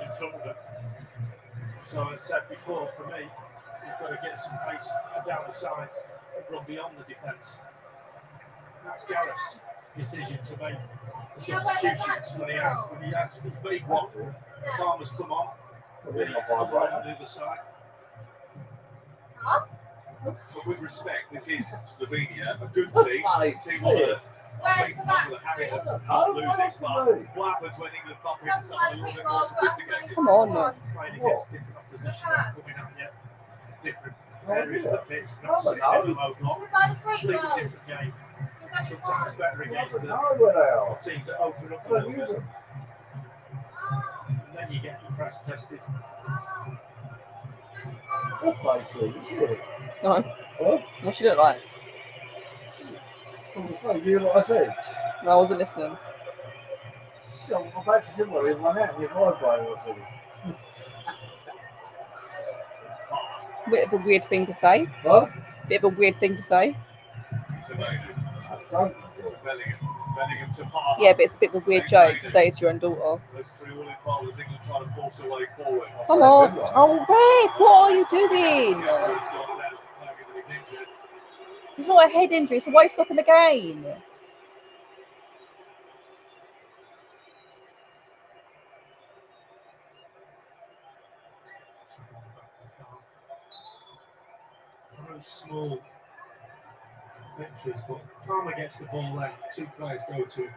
in front of them. So as I said before, for me, you've got to get some pace down the sides and run beyond the defence. That's Gareth's decision to make the substitutions when he has. He's made one. Palmer's come on. For me, on the other side. But with respect, this is Slovenia, a good team. Team on the habit of losing. But what happens when England bump into someone a little bit more sophisticated? Come on. Playing against different opposition, coming out yet different areas of the pitch, not sitting in the low block. Completely different game. Sometimes better against the teams that open up a little bit. And then you get your press tested. What face is it? No. What? What you look like? What the fuck? You know what I said? No, I wasn't listening. So I'm about to say what you run out and you vibrate or something. Bit of a weird thing to say. What? Bit of a weird thing to say. To Bellingham to Palmer. Yeah, but it's a bit of a weird joke to say to your own daughter. Those three all involved as England trying to force a way forward. Come on. Oh, Rick, what are you doing? It's not a head injury, so why are you stopping the game? Very small victories, but Palmer gets the ball there. 2 players go to him.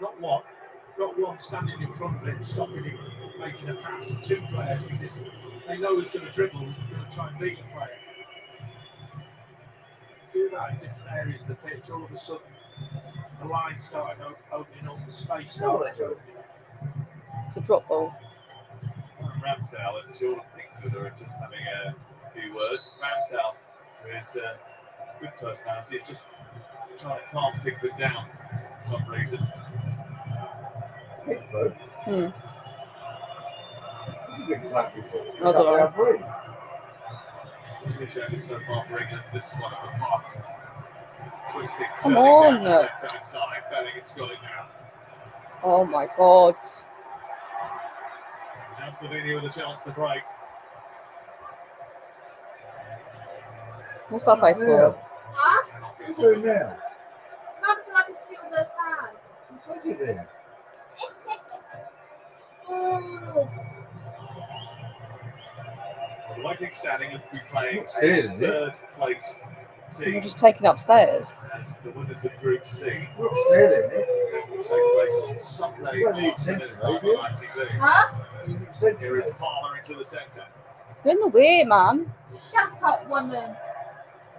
Not one standing in front of him, stopping him making a pass. 2 players, because they know he's going to dribble and going to try and beat the player. Do that in different areas of the pitch. All of a sudden, the line started opening up, the space started to open up. It's a drop ball. Ramsdale and Jordan Pickford are just having a few words. Ramsdale, who is a good personality, is just trying to calm Pickford down for some reason. Pickford? Hmm. He's a big flat before. I don't know. It's been shown so far for England. This is one of the park. Twisting, Come turning on. down the left-hand side. Bellingham's got it now. Oh my God. Now Slovenia with a chance to break. What's that face for? Huh? What are you doing now? Mum said I could steal the fan. Take it then. The waiting standing will be playing Not stealing a it. third placed You're team just taking upstairs. as the winners of Group C. Not stealing it. It will take place on Sunday You don't need afternoon centre, on do you? ITV. Huh? Here is Palmer into the centre. You're in the way, man. Shut up, woman.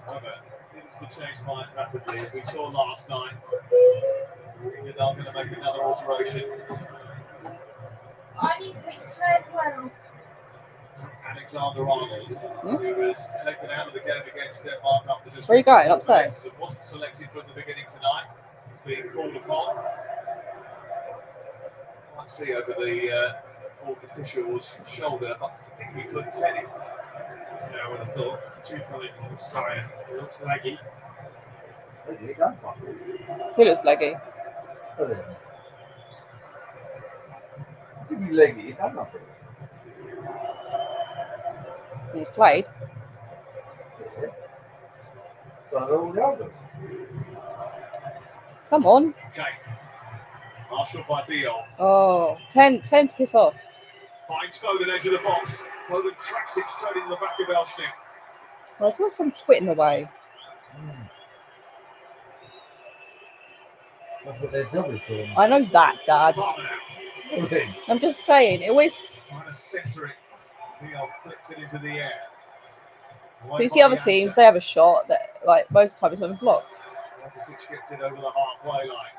However, things could change mind rapidly as we saw last night. England are going to make another alteration. I need to make sure as well. Alexander Arnold, who was taken out of the game against Denmark after just Where are you going? 4 Upstairs? minutes and wasn't selected from the beginning tonight. He's being called upon. Can't see over the fourth official's shoulder, but I think he took 10 in. Yeah, I would have thought. 2 point looks tired. It looks leggy. He done fucking. He looks leggy. Give me leggy, he done nothing. He's played. Yeah. So are all the others. Come on. Okay. Marshall by Dio. Oh, 10 to piss off. Finds Foden edge of the box. Foden cracks it straight into the back of Elshnik. Well, there's always some twit in the way. That's what their job is for. I know that, Dad. Palmer now. I'm just saying, it always. Trying to centre it. Dio flicks it into the air. You see other teams, they have a shot that, like, most times it's not blocked. Kovacic gets it over the halfway line.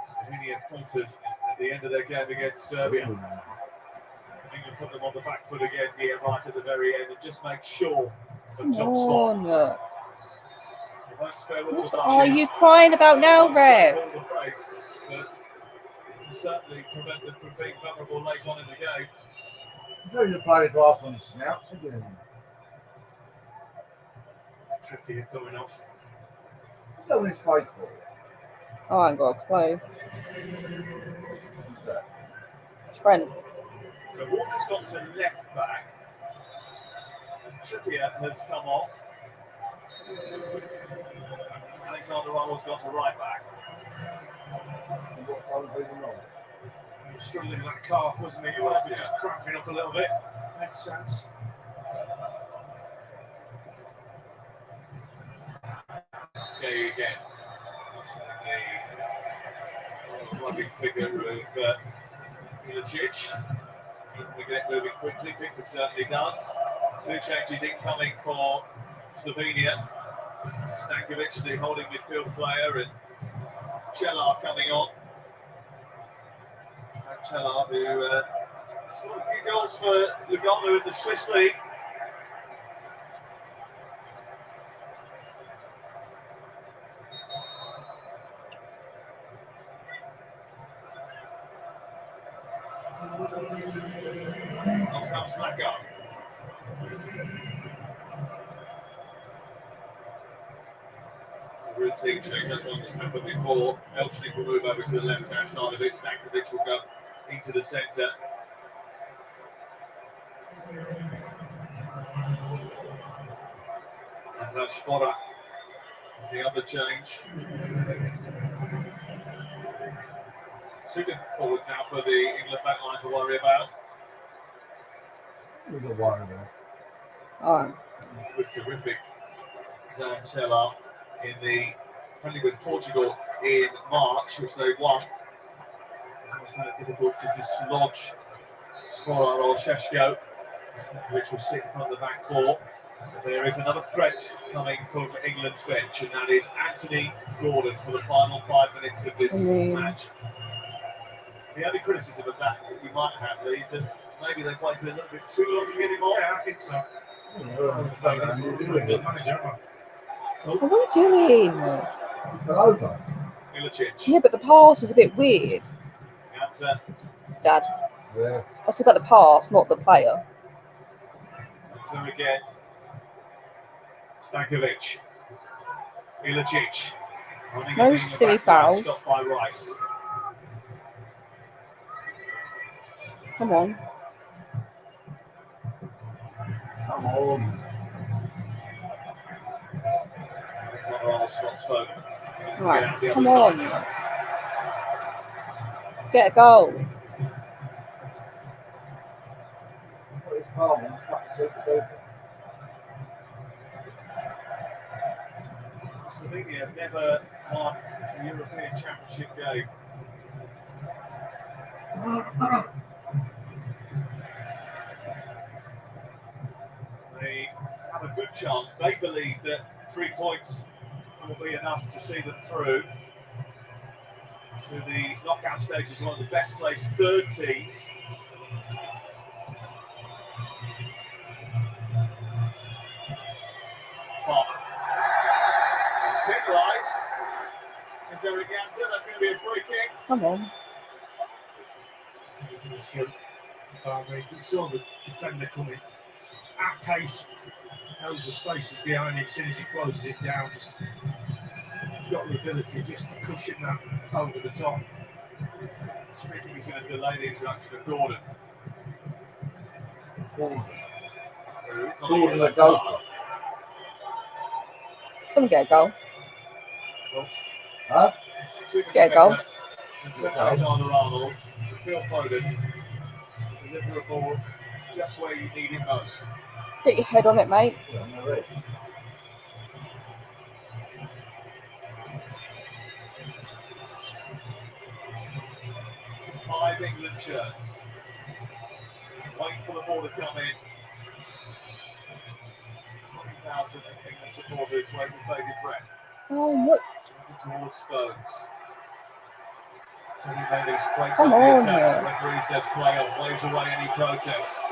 Slovenia faltered at the end of their game against Serbia. England put them on the back foot again here right at the very end and just make sure Come of top spot. on. They won't spare all the What are blushes. you crying about now, Won't Rev? save all the face, but will certainly prevent them from being vulnerable late on in the game. You throw your play glass on his snout again. Tricky at going off. What's that on his face for? Oh, I ain't got a clue. Who's that? Trent. So Walker's gone to left back. Trippier has come off. Alexander Arnold's gone to right back. And what time are you on? He was struggling with that calf, wasn't he? He was just cramping up a little bit. Makes sense. Okay, again. The rugged figure of Milicic. We get it moving quickly. Pickford certainly does. 2 changes incoming for Slovenia. Stankovic, the holding midfield player, and Chelar coming on. And Chelar, who scored a few goals for Lugano in the Swiss League. Off comes Maka. It's a routine change, that's one that's happened before. Elchnik will move over to the left-hand side of it. Stankovic will go into the centre. And Rashford is the other change. 2 good forwards now for the England backline to worry about. We've got one of them. Oh. It was terrific. Zanchella in the friendly with Portugal in March, which they won. It's almost kind of difficult to dislodge Sporar or Sheshko, which will sit in front of the back four. But there is another threat coming from England's bench, and that is Anthony Gordon for the final 5 minutes of this match. The only criticism of that you might have Lee, is that maybe they waited a little bit too long to get him on. Yeah, I think so. What are you doing? Over. Milicic. Yeah, but the pass was a bit weird. Dad. Yeah. I was talking about the pass, not the player. So again, Stankovic Ilicic. No silly fouls. Stopped by Rice. Come on. Come on. Alexander Arnold spots Foden. Right, Get out the come other on. side. Get a goal. Put his palm on, fucking super duper. Slovenia have never won a European Championship game. They have a good chance. They believe that 3 points will be enough to see them through to the knockout stages, one of the best placed third teams. But it's penalised. Is Eric Jansen? That's going to be a free kick. Come on. We saw the defender coming at pace, knows the spaces behind him. As soon as he closes it down, he's got the ability just to cushion that over the top. Speaking, he's going to delay the introduction of Gordon. Gordon. So it's on Gordon the the golfer. Someone get a goal. Huh? Get a goal. Alexander Arnold, Phil Foden, deliver a ball just where you need it most. Get your head on it, mate. Yeah, on the red. Five England shirts. Waiting for the ball to come in. 20,000 England supporters waiting with bated breath. Oh, what? Towards Stones. Breaks Come up the on, attack. man. Referee says play on, waves away any protests.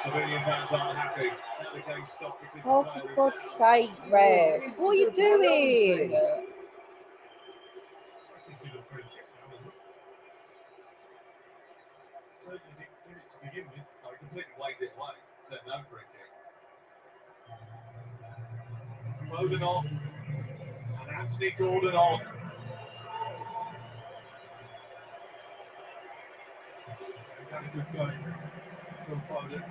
Slovenian fans aren't happy. Now the game stopped because Oh, the player for is God's sake, Rev. What are you doing? certainly didn't do it to begin with. I completely waved it away. Said no for a kick. Foden on. And Anthony Gordon on. He's had a good go from Foden.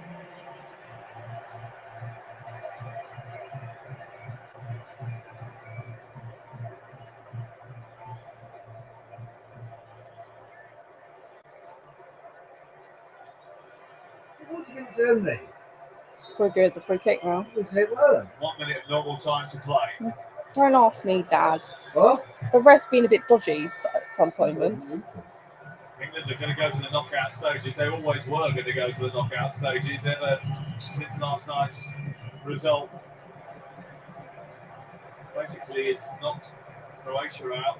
What's he going to do, mate? We're good. It's a free kick now. 1 minute of normal time to play. Don't ask me, Dad. What? The ref's been a bit dodgy at some moments. England are going to go to the knockout stages. They always were going to go to the knockout stages ever since last night's result. Basically, it's knocked Croatia out.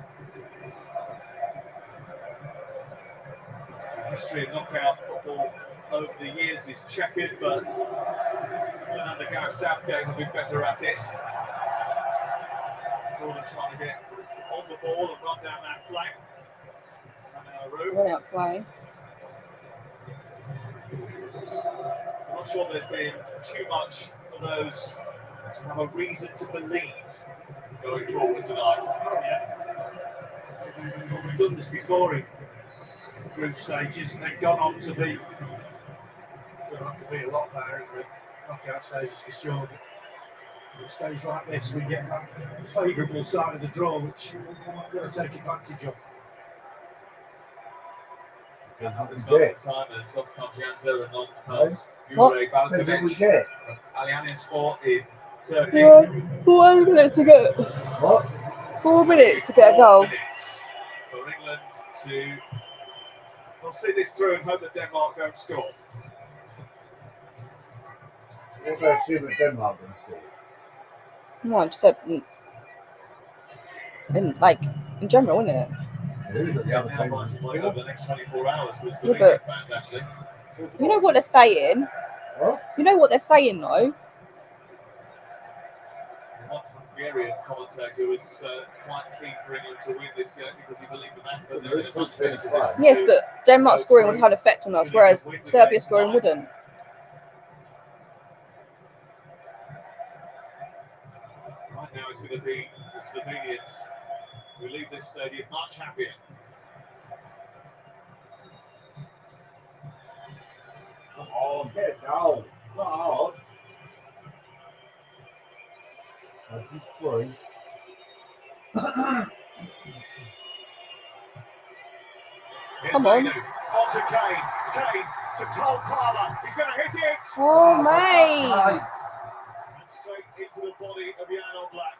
The history of knockout football over the years is checkered, but under Gareth Southgate will be better at it. Gordon trying to get on the ball and run down that flank. Run out play. I'm not sure there's been too much for those to have a reason to believe going forward tonight. We've done this before in group stages and then gone on to be. Don't have to be a lot better in the knockout stages for sure. But in stages like this, we get that favourable side of the draw, which we've got to take advantage of. This moment in time, there's Sofkan Janzer and non-Post. What? Juraj Alianin Sport in Turkey. Yeah, 4 minutes to get. What? 4 minutes to get a goal. 4 minutes for England to. We'll see this through and hope that Denmark don't score. What's that assume that Denmark going to score? No, I just said in general, isn't it? Now might to play over the next 24 hours with Yeah, Slovenian but fans, actually. you know what they're saying? What? You know what they're saying, though? One Hungarian commentator was quite keen for England to win this game because he believed that they were in a much better position. Yes, but Denmark scoring would have an effect on us, whereas Serbia scoring wouldn't. Right now it's going to be Slovenians who leave this stadium much happier. Come on, get it down. Not hard. That's just freeze. Come on. On to Kane. Kane to Cole Palmer. He's going to hit it. Oh, mate. And straight into the body of Jan Oblak.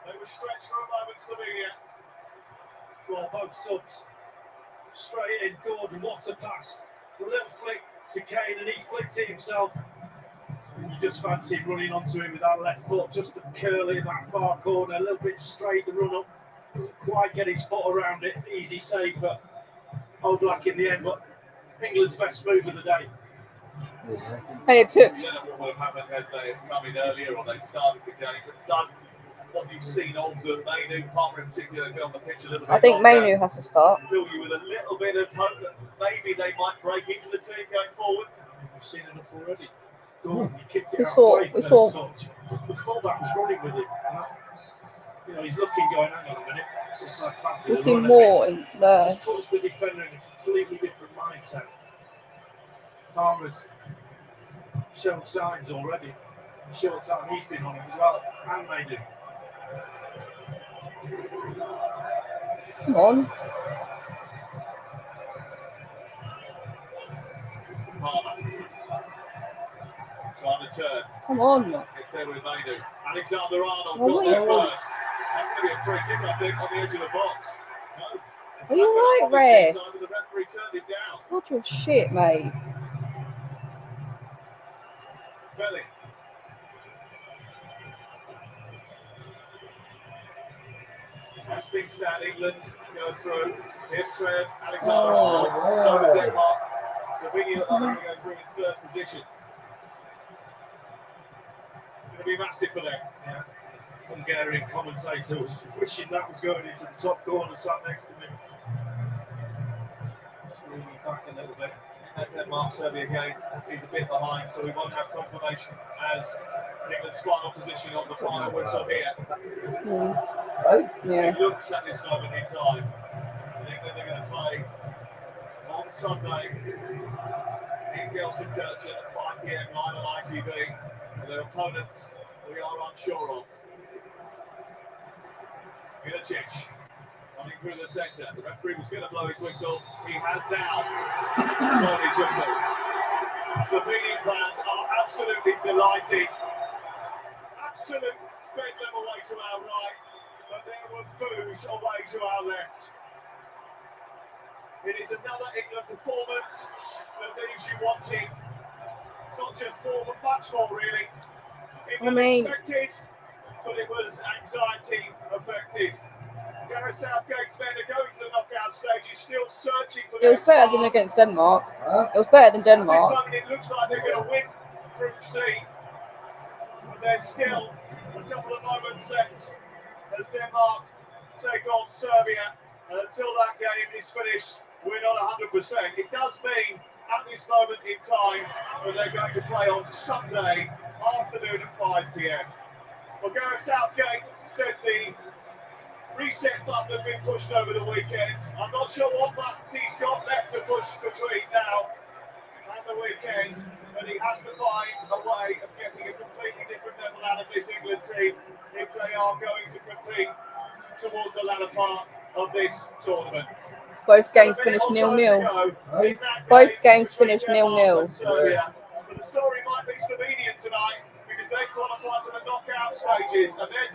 They were stretched for a moment, Slovenia. Well, both subs straight in. Gordon, what a pass. A little flick to Kane, and he flicked it himself. You just fancy running onto him with that left foot, just to curl it in that far corner, a little bit straight to run up. Doesn't quite get his foot around it. Easy save for Oblak in the end, but England's best move of the day. And it took. I don't know what would have happened had they come in earlier or they'd started the game, but does what you've seen of the Mainu, Palmer in particular, go on the pitch a little bit. I think Mainu has to start. Fill you with a little bit of hope that maybe they might break into the team going forward. We've seen enough already. Gordon, he kicked it out great first touch. The fullback was running with it. You know, he's looking, going, hang on a minute. It's like fancy. We've seen more in there. Just puts the defender in a completely different mindset. Palmer's shown signs already. The short time he's been on him as well, and Mainu. Come on. Palmer trying to turn. Come on. It's there with Mainu. Alexander Arnold Oh, got there wait. first. That's going to be a free kick, I think, on the edge of the box. No. Are you right, Obviously, Red? inside, but the referee turned it down. God, you're shit, mate. Belly. As things stand, England go through. Here's Trev, Alexander Arnold, so with Denmark. Slovenia are going to go through in third position. It's going to be massive for them. Yeah. Hungarian commentator was wishing that was going into the top corner, sat next to me. Just leaning back a little bit. That Denmark-Serbia game is a bit behind, so we won't have confirmation as England's final position on the final whistle here. Yeah. It looks at this moment in time. England are going to play on Sunday in Gelsenkirchen at 5 p.m. live on ITV. And their opponents we are unsure of. Milicic running through the centre. The referee was going to blow his whistle. He has now blown his whistle. Slovenian fans are absolutely delighted. Absolute bedlam away to our right, but there were boos away to our left. It is another England performance that leaves you wanting not just more, but much more, really. England expected, but it was anxiety affected. Gareth Southgate's men are going to the knockout stage. He's still searching for It was better than against Denmark. It was better than At this Denmark. moment, it looks like they're going to win Group C. But there's still a couple of moments left as Denmark take on Serbia. And until that game is finished, we're not 100%. It does mean at this moment in time that they're going to play on Sunday afternoon at 5 p.m. Well, Gareth Southgate said the reset button had been pushed over the weekend. I'm not sure what buttons he's got left to push between now and the weekend, but he has to find a way of getting a completely different level out of this England team if they are going to compete towards the latter part of this tournament. Both games finished 0-0. Both games finished 0-0. But the story might be Slovenia tonight because they qualified for the knockout stages and they're